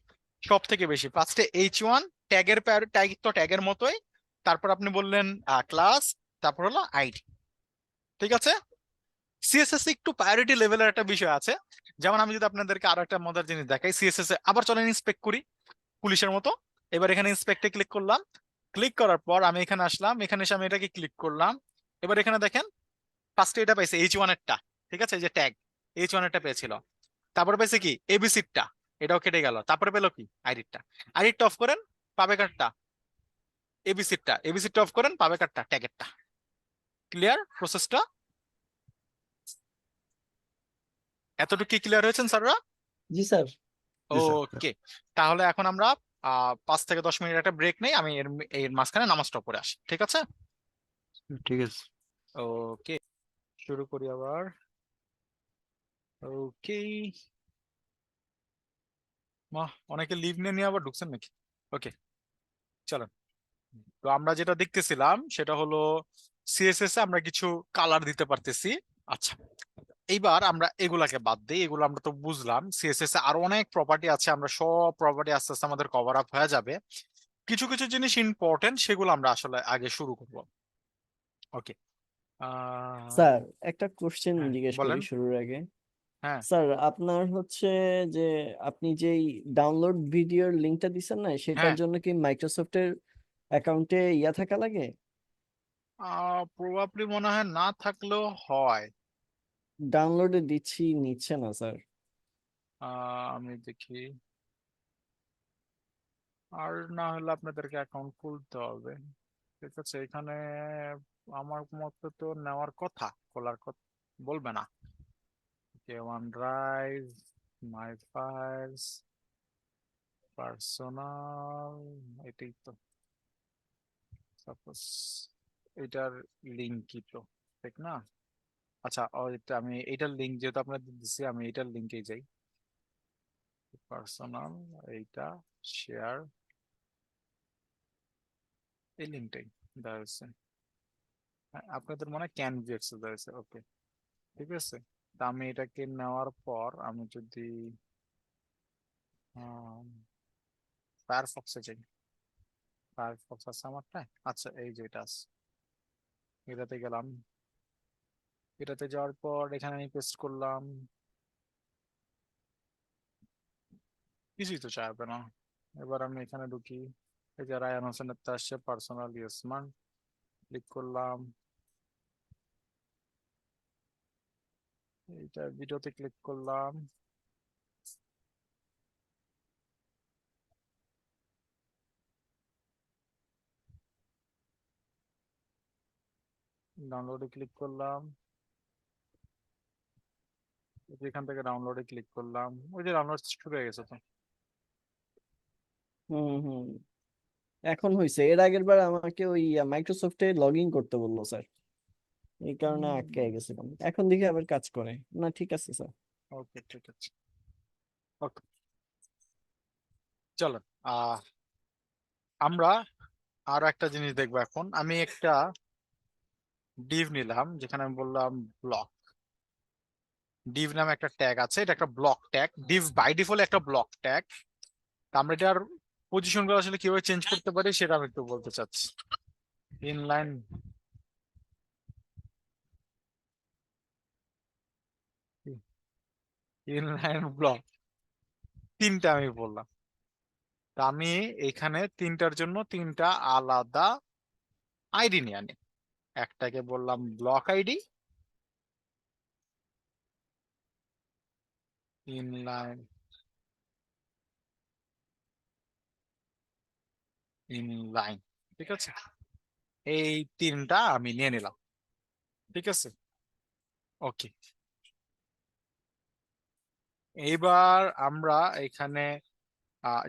সব থেকে বেশি। ফার্স্টে H1, ট্যাগের প্রায়োরিটি, ট্যাগ তো ট্যাগের মতোই। তারপর আপনি বললেন ক্লাস, তারপর হলো আইডি। ঠিক আছে, সিএসএস একটু প্রায়োরিটি লেভেলের একটা বিষয় আছে। যেমন আমি যদি আপনাদেরকে আরো একটা মজার জিনিস দেখাই, সিএসএস এ আবার চলেন ইন্সপেক্ট করি পুলিশের মতো। এবার এখানে ইন্সপেক্টে ক্লিক করলাম, ক্লিক করার পর আমি এখানে আসলাম, এখানে এসে আমি এটাকে ক্লিক করলাম। এবার এখানে দেখেন ফার্স্টে এটা পাইছে H1 এরটা, ঠিক আছে, এই যে ট্যাগ H1 এরটা পেয়েছিল। তারপরে পাইছে কি এবিসিটা, এটাও কেটে গেল। তারপরে পেলো কি আইডিটা, আইডিটা অফ করেন পাবে কার্ডটা, এবিসিটা অফ করেন পাবে কার্ডটা, ট্যাগেরটা। ক্লিয়ার প্রসেসটা? এতটুকু কি ক্লিয়ার হয়েছেন স্যাররা? জি স্যার। জি স্যার। ওকে, তাহলে এখন আমরা 5 থেকে 10 মিনিট একটা ব্রেক নেই, আমি এর এর মাঝখানে নামাজটা পড়ে আসি, ঠিক আছে? ঠিক আছে। ওকে, শুরু করি আবার। ওকে, মা অনেকে লিভ নিয়ে আবার ঢুকছেন নাকি? ওকে, চলো। তো আমরা যেটা দেখতেছিলাম সেটা হলো সিএসএস এ আমরা কিছু কালার দিতে পারতেছি। আচ্ছা, এইবার আমরা এগুলাকে বাদ দিই, এগুলো আমরা তো বুঝলাম। সিএসএস এ আরো অনেক প্রপার্টি আছে, আমরা সব প্রপার্টি আস্তে আস্তে আমাদের কভার আপ হয়ে যাবে। কিছু কিছু জিনিস ইম্পর্টেন্ট, সেগুলো আমরা আসলে আগে শুরু করব। ওকে, স্যার একটা কোশ্চেন হ্যাঁ জিজ্ঞেস করি বলেন। শুরুর আগে। হ্যাঁ স্যার আপনার হচ্ছে যে আপনি যেই ডাউনলোড ভিডিওর লিংকটা দিছেন না, সেটার হ্যাঁ, জন্য কি মাইক্রোসফটের অ্যাকাউন্টে ইয়া থাকা লাগে? প্রবাবলি মনে হয় না থাকলেও হয়। ডাউনলোডে দিচ্ছি, নিচ্ছে না স্যার। আমি দেখি, আর না হলে আপনাদেরকে অ্যাকাউন্ট খুলতে হবে। ঠিক আছে, এখানে আমার মতে তো নেওয়ার কথা, খোলার কথা বলবে না। ওয়ান ড্রাইভ, মাই ফাইলস, পার্সোনাল, এটাই তো। সাপোজ এটার লিঙ্কই তো, ঠিক না? আচ্ছা, এটা আমি এটার লিঙ্ক যেহেতু আপনাদের দিচ্ছি, আমি এটার লিঙ্কেই যাই। পার্সোনাল, এইটা শেয়ার, এই লিঙ্কটাই দেওয়া হয়েছে। হ্যাঁ, আপনাদের মনে হয় ক্যানভি অ্যাক্সেস দেওয়া হয়েছে। ওকে, ঠিক আছে। তা আমি এটাকে নেওয়ার পর আমি যদি ফায়ারফক্সে যাই, ফায়ারফক্স আছে আমারটা। আচ্ছা, এই যে এটা আছে, এটাতে গেলাম। এটাতে যাওয়ার পর এখানে আমি পেস্ট করলাম, কিছুই তো চাইবে না। এবার আমি এখানে ঢুকি, এই যে রায়ান হোসেনের তা আসছে পার্সোনাল ইউসমান, ক্লিক করলাম, এইটা ভিডিওতে ক্লিক করলাম, ডাউনলোডে ক্লিক করলাম, এখান থেকে ডাউনলোডে ক্লিক করলাম, ওই যে ডাউনলোড শুরু হয়ে গেছে তো। হুম, এখন হয়েছে। এর আগের বার আমাকে ওই মাইক্রোসফটে লগ ইন করতে বললো স্যার, এই কারণে আটকে গেছিলাম। এখন দেখি আবার কাজ করে না। ঠিক আছে স্যার। ওকে, ঠিক আছে। ওকে, চলো আমরা আরো একটা জিনিস দেখবো। এখন আমি একটা ডিভ নিলাম, যেখানে আমি বললাম ব্লক। ডিভ নামে একটা ট্যাগ আছে, এটা একটা block tag. Div by default একটা ব্লক ট্যাগ। আমরা এটার পজিশন গুলো আসলে কিভাবে চেঞ্জ করতে পারি সেটা আমি একটু বলতে চাচ্ছি। ইনলাইন ইনলাইন ব্লক তিনটা আমি বললাম। তা আমি এখানে তিনটার জন্য তিনটা আলাদা আইডি নিয়ে আনি। একটাকে বললাম ব্লক আইডি, ইনলাইন ইনলাইন, ঠিক আছে। এই তিনটা আমি নিয়ে নিলাম, ঠিক আছে। ওকে, এইবার আমরা এখানে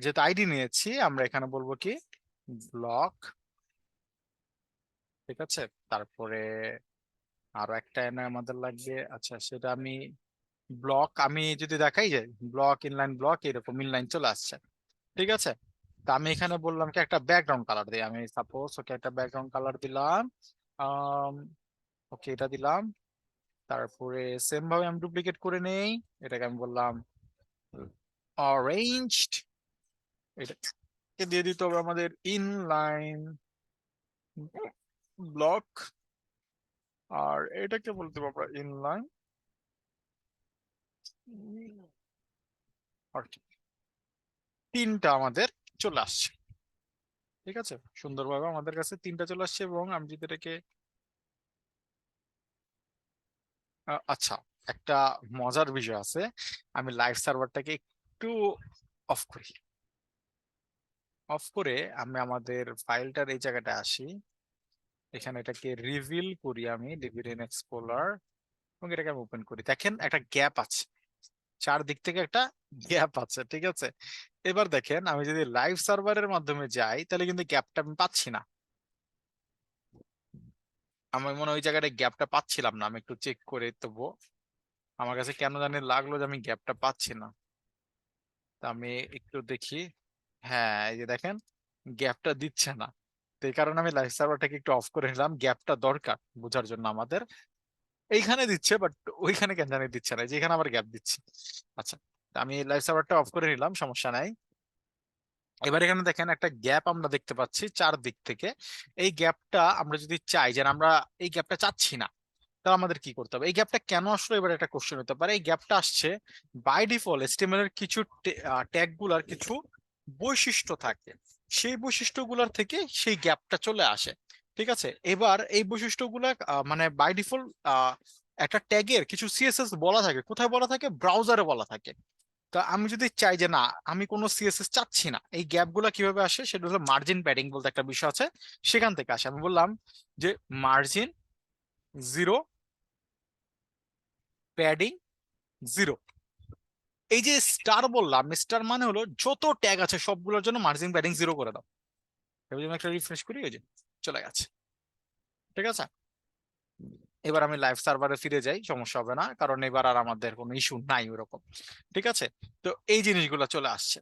যেহেতু আইডি নিয়েছি, আমরা এখানে বলবো কি ব্লক, ঠিক আছে। তারপরে আরো একটা এনে আমাদের লাগবে। আচ্ছা, সেটা আমি ব্লক, আমি যদি দেখাই যে ব্লক ইনলাইন ব্লক এরকম ইনলাইন চলে আসছে, ঠিক আছে। তা আমি এখানে বললাম কি একটা ব্যাকগ্রাউন্ড কালার দিই। আমি সাপোজ ওকে একটা ব্যাকগ্রাউন্ড কালার দিলাম। ওকে, এটা দিলাম। তারপরে সেম ভাবে আমি ডুপ্লিকেট করে নেই, এটাকে আমি বললাম অরেঞ্জড। এটাকে দিয়ে দিতে হবে আমাদের ইনলাইন ব্লক, আর এটাকে বলতে পারবো আমরা ইনলাইন তিনটা আমাদের চলে আসছে, ঠিক আছে। সুন্দরভাবে আমাদের কাছে তিনটা চলে আসছে। এবং আমি যদি এটাকে আচ্ছা, একটা মজার বিষয় আছে, আমি লাইভ সার্ভারটাকে একটু অফ করি। অফ করে আমি আমাদের ফাইলটার এই জায়গাটা আসি, এখানে এটাকে রিভিল করি, আমি ডিভিডেন্ট এক্সপ্লোরার, এবং এটাকে আমি ওপেন করি। দেখেন একটা গ্যাপ আছে, চারদিক থেকে একটা গ্যাপ আছে, ঠিক আছে। এবার দেখেন আমি যদি লাইভ সার্ভারের মাধ্যমে যাই, তাহলে কিন্তু গ্যাপটা আমি পাচ্ছি না। আমি মনে হয় ওই জায়গাটা গ্যাপটা পাচ্ছিলাম না। আমি একটু চেক করে তবু আমার কাছে কেন জানি লাগলো যে আমি গ্যাপটা পাচ্ছি না। তা আমি একটু দেখি। হ্যাঁ, এই যে দেখেন গ্যাপটা দিচ্ছে না। তো এই কারণে আমি লাইভ সার্ভারটাকে একটু অফ করে নিলাম। গ্যাপটা দরকার বোঝার জন্য আমাদের। এইখানে দিচ্ছে বাট ওইখানে কেন জানি দিচ্ছে না, যেখানে আবার গ্যাপ দিচ্ছে। আচ্ছা, তা আমি লাইভ সার্ভারটা অফ করে নিলাম, সমস্যা নাই। এবার এখানে দেখেন একটা গ্যাপ আমরা দেখতে পাচ্ছি চারদিক থেকে। এই গ্যাপটা আমরা যদি চাই যে আমরা এই গ্যাপটা চাচ্ছি না, তাহলে আমাদের কি করতে হবে? এই গ্যাপটা কেন আসলো, এবার একটা কোশ্চেন হতে পারে। এই গ্যাপটা আসছে বাই ডিফল্ট HTML এর কিছু ট্যাগ গুলার কিছু বৈশিষ্ট্য থাকে, সেই বৈশিষ্ট্যগুলোর থেকে সেই গ্যাপটা চলে আসে, ঠিক আছে। এবার এই বৈশিষ্ট্যগুলা মানে বাই ডিফল্ট একটা ট্যাগের কিছু CSS বলা থাকে। কোথায় বলা থাকে? ব্রাউজারে বলা থাকে। তো আমি যদি চাই যে না, আমি কোনো CSS চাচ্ছি না, এই গ্যাপ গুলা কিভাবে আসে? সেটা হলো মার্জিন প্যাডিং বলতে একটা বিষয় আছে, সেখান থেকে আসে। আমি বললাম যে মার্জিন 0, প্যাডিং 0। এই যে স্টার বললাম, স্টার মানে হলো যত ট্যাগ আছে সবগুলোর জন্য মার্জিন প্যাডিং 0 করে দাও। এবার যদি আমি একটা রিফ্রেশ করি, ওই যে চলে গেছে, ঠিক আছে। এবার আমি লাইভ সার্ভারে ফিরে যাই, সমস্যা হবে না, কারণ এবার আর আমাদের কোনো ইস্যু নাই ওরকম, ঠিক আছে। তো এই জিনিসগুলো চলে আসছে।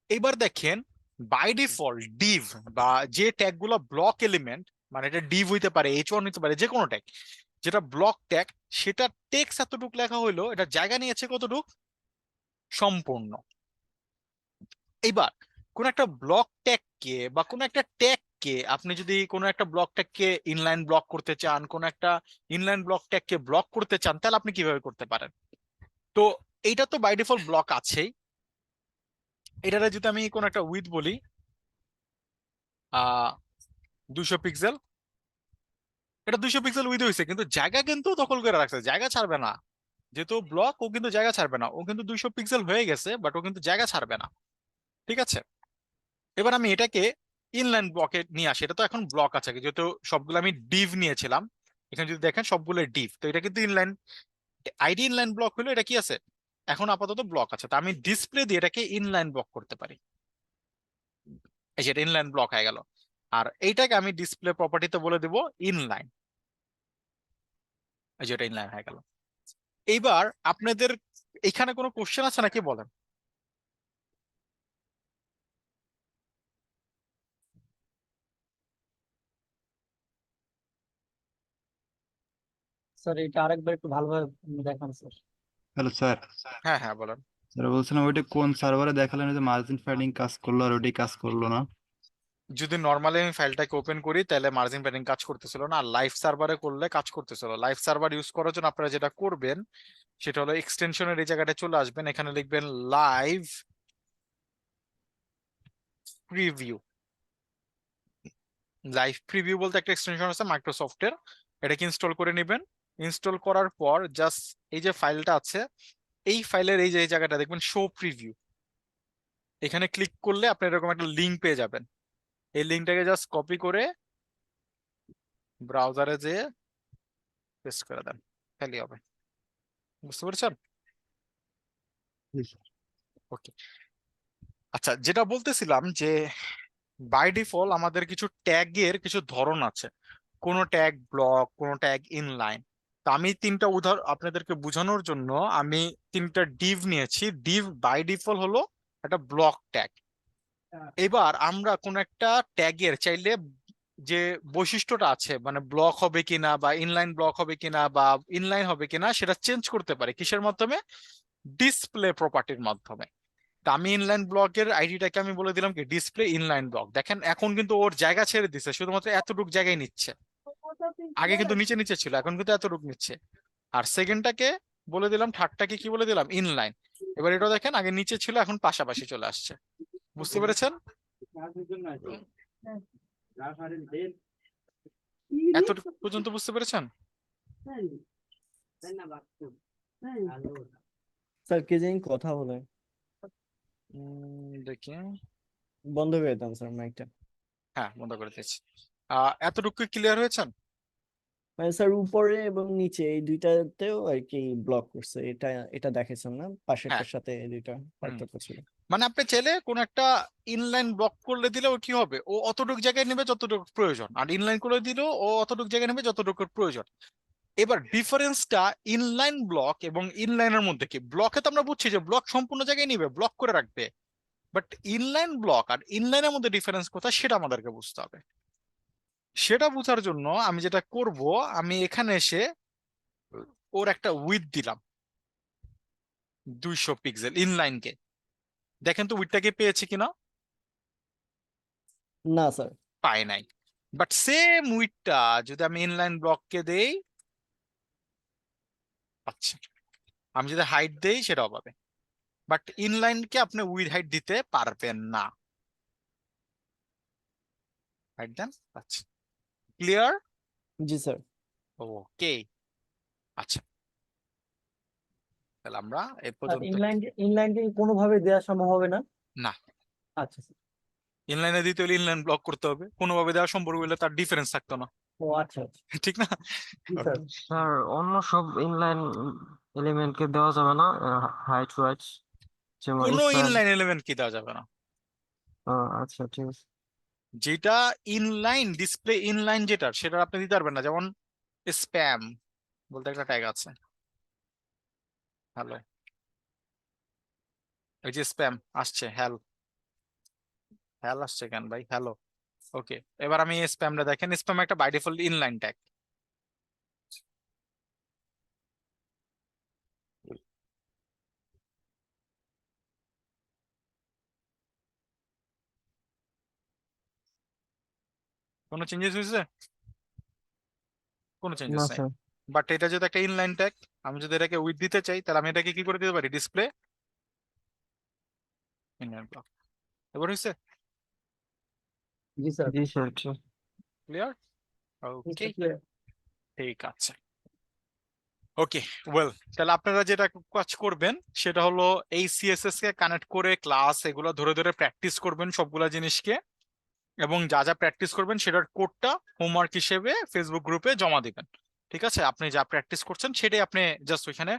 এবার দেখেন বাই ডিফল্ট ডিভ বা যে ট্যাগ গুলো ব্লক এলিমেন্ট, মানে এটা ডিভ হইতে পারে, H1 হইতে পারে, যে কোনো ট্যাগ যেটা ব্লক ট্যাগ, সেটা টেক্সট এতটুকু লেখা হইলো, এটা জায়গা নিয়েছে কতটুক? সম্পূর্ণ। এইবার কোন একটা ব্লক ট্যাগ কে বা কোন একটা ট্যাগ কে আপনি যদি কোন একটা ব্লক ট্যাগ কে ইনলাইন ব্লক করতে চান, কোন একটা ইনলাইন ব্লক ট্যাগ কে ব্লক করতে চান, তাহলে আপনি কিভাবে করতে পারেন? তো এইটা তো বাই ডিফল্ট ব্লক আছেই। এটারে যদি আমি কোন একটা উইথ বলি 200 পিক্সেল, এটা 200 পিক্সেল উইথ হয়েছে, কিন্তু জায়গা কিন্তু দখল করে রাখছে, জায়গা ছাড়বে না। যেহেতু ব্লক, ও কিন্তু জায়গা ছাড়বে না। ও কিন্তু 200 পিক্সেল হয়ে গেছে, বাট ও কিন্তু জায়গা ছাড়বে না, ঠিক আছে। এবার আমি এটাকে ইনলাইন ব্লকে নিয়ে আসি। এটা তো এখন ব্লক আছে, যেহেতু সবগুলো আমি ডিভ নিয়েছিলাম। এখানে যদি দেখেন সবগুলো ডিভ, তো এটা কিন্তু ইনলাইন আইডি ইনলাইন ব্লক হলো এটা কি আছে, এখন আপাতত ব্লক আছে, তা আমি ডিসপ্লে দিয়ে এটাকে ইনলাইন ব্লক করতে পারি। এই যে এটা ইনলাইন ব্লক হয়ে গেল। আর এইটাকে আমি ডিসপ্লে প্রপার্টিতে বলে দেব ইনলাইন, এই যে এটা ইনলাইন হয়ে গেল। এইবার আপনাদের এখানে কোনো কোশ্চেন আছে নাকি বলেন? স্যার এটা আরেকবার একটু ভালোভাবে দেখান স্যার। হ্যালো স্যার, হ্যাঁ হ্যাঁ বলেন। স্যার বলছিলাম ওইটা কোন সার্ভারে দেখালেন যে মার্জিন প্যাডিং কাজ করলো আর ওইটাই কাজ করলো না? যদি নর্মালি আমি ফাইলটাকে ওপেন করি তাহলে মার্জিন প্যাডিং কাজ করতেছিল না, আর লাইভ সার্ভারে করলে কাজ করতেছিল। লাইভ সার্ভার ইউজ করার জন্য আপনারা যেটা করবেন সেটা হলো এক্সটেনশনের এই জায়গাটা চলে আসবেন, এখানে লিখবেন লাইভ প্রিভিউ। লাইভ প্রিভিউ বলতে একটা এক্সটেনশন আছে মাইক্রোসফটের, এটাকে ইনস্টল করে নেবেন। ইনস্টল করার পর জাস্ট এই যে ফাইলটা আছে, এই ফাইলের এই যে এই জায়গাটা দেখবেন শো প্রিভিউ, এখানে ক্লিক করলে আপনি এরকম একটা লিঙ্ক পেয়ে যাবেন। এই লিঙ্কটাকে জাস্ট কপি করে ব্রাউজারে যেয়ে পেস্ট করে দেন, তাহলেই হবে। বুঝতে পেরেছেন? ওকে, আচ্ছা যেটা বলতেছিলাম যে বাই ডিফল্ট আমাদের কিছু ট্যাগের কিছু ধরন আছে, কোন ট্যাগ ব্লক, কোন ট্যাগ ইনলাইন। তো আমি তিনটা উদাহরণ আপনাদেরকে বোঝানোর জন্য আমি তিনটা ডিভ নিয়েছি। ডিভ বাই ডিফল্ট হলো একটা ব্লক ট্যাগ। এবার আমরা কোন একটা ট্যাগের চাইলে যে বৈশিষ্ট্যটা আছে, মানে ব্লক হবে কিনা বা ইনলাইন ব্লক হবে কিনা বা ইনলাইন হবে কিনা, সেটা চেঞ্জ করতে পারি কিসের মাধ্যমে? ডিসপ্লে প্রপার্টির মাধ্যমে। তা আমি ইনলাইন ব্লকের আইডিটাকে আমি বলে দিলাম কি ডিসপ্লে ইনলাইন ব্লক। দেখেন এখন কিন্তু ওর জায়গা ছেড়ে দিচ্ছে, শুধুমাত্র এতটুক জায়গায় নিচ্ছে। আগে কিন্তু নিচে নিচে ছিল, এখন কিন্তু এতটুক নিচ্ছে। আর সেকেন্ডটাকে বলে দিলাম, থার্ডটাকে কি বলে দিলাম? ইনলাইন। এবার এটা দেখেন আগে নিচে ছিল, এখন পাশাপাশি চলে আসছে। বুঝতে পেরেছেন? এতটুকু পর্যন্ত বুঝতে পেরেছেন? স্যার কে জানি কথা বলে, দেখি, বন্ধ করে দেন স্যার মাইকটা। হ্যাঁ বন্ধ করে দিয়েছি। এতটুকু ক্লিয়ার হয়েছেন? মানে স্যার উপরে এবং নিচে এই দুইটাতেও আর কি ব্লক করছে, এটা এটা দেখেছেন না? পাশেরটার সাথে এই দুইটা পার্থক্য ছিল। মানে আপনি চাইলে কোন একটা ইনলাইন ব্লক করলে দিলে ও কি হবে, ও অতটুকু জায়গায় নেবে যতটুকু প্রয়োজন, আর ইনলাইন করে দিলেও ও অতটুকু জায়গায় নেবে যতটুকু প্রয়োজন। এবার ডিফারেন্সটা ইনলাইন ব্লক এবং ইনলাইনের মধ্যে কি? ব্লকে তো আমরা বুঝছি যে ব্লক সম্পূর্ণ জায়গায় নিবে, ব্লক করে রাখবে, বাট ইনলাইন ব্লক আর ইনলাইনের মধ্যে ডিফারেন্স কোথায় সেটা আমাদেরকে বুঝতে হবে। সেটা বোঝার জন্য আমি যেটা করব, আমি এখানে এসে ওর একটা উইথ দিলাম 200 পিক্সেল ইনলাইনকে। দেখেন তো উইথটাকে পেয়েছি কিনা? না স্যার, পাই নাই। বাট সেম উইথটা যদি আমি ইনলাইন ব্লককে দেই, আচ্ছা আমি যদি হাইট দেই সেটাও পাবে। বাট ইনলাইনকে আপনি উইথ হাইট দিতে পারবেন না। হাইট দেন, আচ্ছা ক্লিয়ার? জি স্যার। ওকে, আচ্ছা তাহলে আমরা এই আর পর্যন্ত। ইনলাইনকে কোনোভাবে দেওয়া সম্ভব হবে না? না, আচ্ছা স্যার। ইনলাইনে দিতে হলে ইনলাইন ব্লক করতে হবে, কোনোভাবে দেওয়া সম্পর্ক হলে তার ডিফারেন্স থাকতো না। ও আচ্ছা আচ্ছা। ঠিক না? জি স্যার। স্যার অন্য সব ইনলাইন এলিমেন্টকে দেওয়া যাবে না হাইট ওয়াইজ, যেমন কোনো স্প্যান? ইনলাইন এলিমেন্ট কি দেওয়া যাবে না? আচ্ছা ঠিক আছে। যেটা ইনলাইন ডিসপ্লে ইনলাইন যেটা সেটা আপনি দিতে পারবেন না। যেমন স্প্যাম বলতে একটা ট্যাগ আছে, হ্যালো, এই যে স্প্যাম আসছে, হ্যাল আসছে কেন ভাই, হ্যালো। ওকে, এবার আমি স্প্যামটা দেখেন, স্প্যাম একটা বাই ডিফল্ট ইনলাইন ট্যাগ। কোনো চেঞ্জেস হয়েছে? কোনো না চেঞ্জেস নাই। স্যার। বাট এটা যদি একটা ইনলাইন ট্যাগ, আমি যদি এটাকে উইথ দিতে চাই তাহলে আমি এটাকে কি করে দিতে পারি? Display inline block. এবার হয়েছে? জি স্যার। জি স্যার ঠিক। ক্লিয়ার? জি ওকে, স্যার, clear। ঠিক আছে। ওকে ওয়েল, তাহলে আপনারা যেটা কাজ করবেন সেটা হলো এই সিএসএস কে কানেক্ট করে ক্লাস এগুলো ধরে ধরে প্র্যাকটিস করবেন সবগুলা জিনিসকে, এবং যা যা প্র্যাকটিস করবেন সেটার কোডটা হোমওয়ার্ক হিসেবে ফেসবুক গ্রুপে জমা দিবেন। ঠিক আছে, আপনি যা প্র্যাকটিস করছেন সেটাই আপনি জাস্ট ওইখানে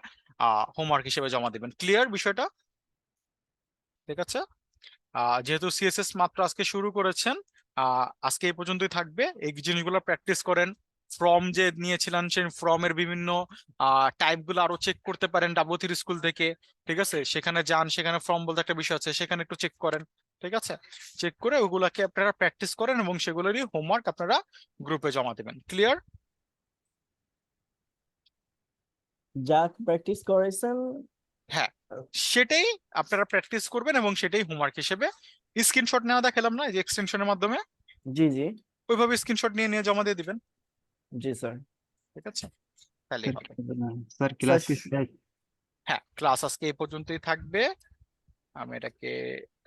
হোমওয়ার্ক হিসেবে জমা দিবেন। ক্লিয়ার বিষয়টা? ঠিক আছে, যেহেতু সিএসএস মাত্র আজকে শুরু করেছেন, আজকে এই পর্যন্তই থাকবে। এই জিনিসগুলো প্র্যাকটিস করেন। ফর্ম যে নিয়েছিলেন সেই ফর্মের বিভিন্ন টাইপ গুলো আরো চেক করতে পারেন W3 স্কুল থেকে। ঠিক আছে, সেখানে যান, সেখানে ফর্ম বলতে একটা বিষয় আছে, সেখানে একটু চেক করেন। ঠিক আছে, চেক করে ওগুলাকে আপনারা প্র্যাকটিস করেন এবং সেগুলোরই হোমওয়ার্ক আপনারা গ্রুপে জমা দেবেন। ক্লিয়ার? যা প্র্যাকটিস করেছেন হ্যাঁ, সেটাই আপনারা প্র্যাকটিস করবেন এবং সেটাই হোমওয়ার্ক হিসেবে স্ক্রিনশট নেওয়া দেখালাম না, এই যে এক্সটেনশনের মাধ্যমে, জি জি ওইভাবে স্ক্রিনশট নিয়ে নিয়ে জমা দিয়ে দিবেন। জি স্যার। ঠিক আছে, তাহলেই হবে। স্যার ক্লাস কি স্যার হ্যাঁ, ক্লাস আজকে এই পর্যন্তই থাকবে। আমি এটাকে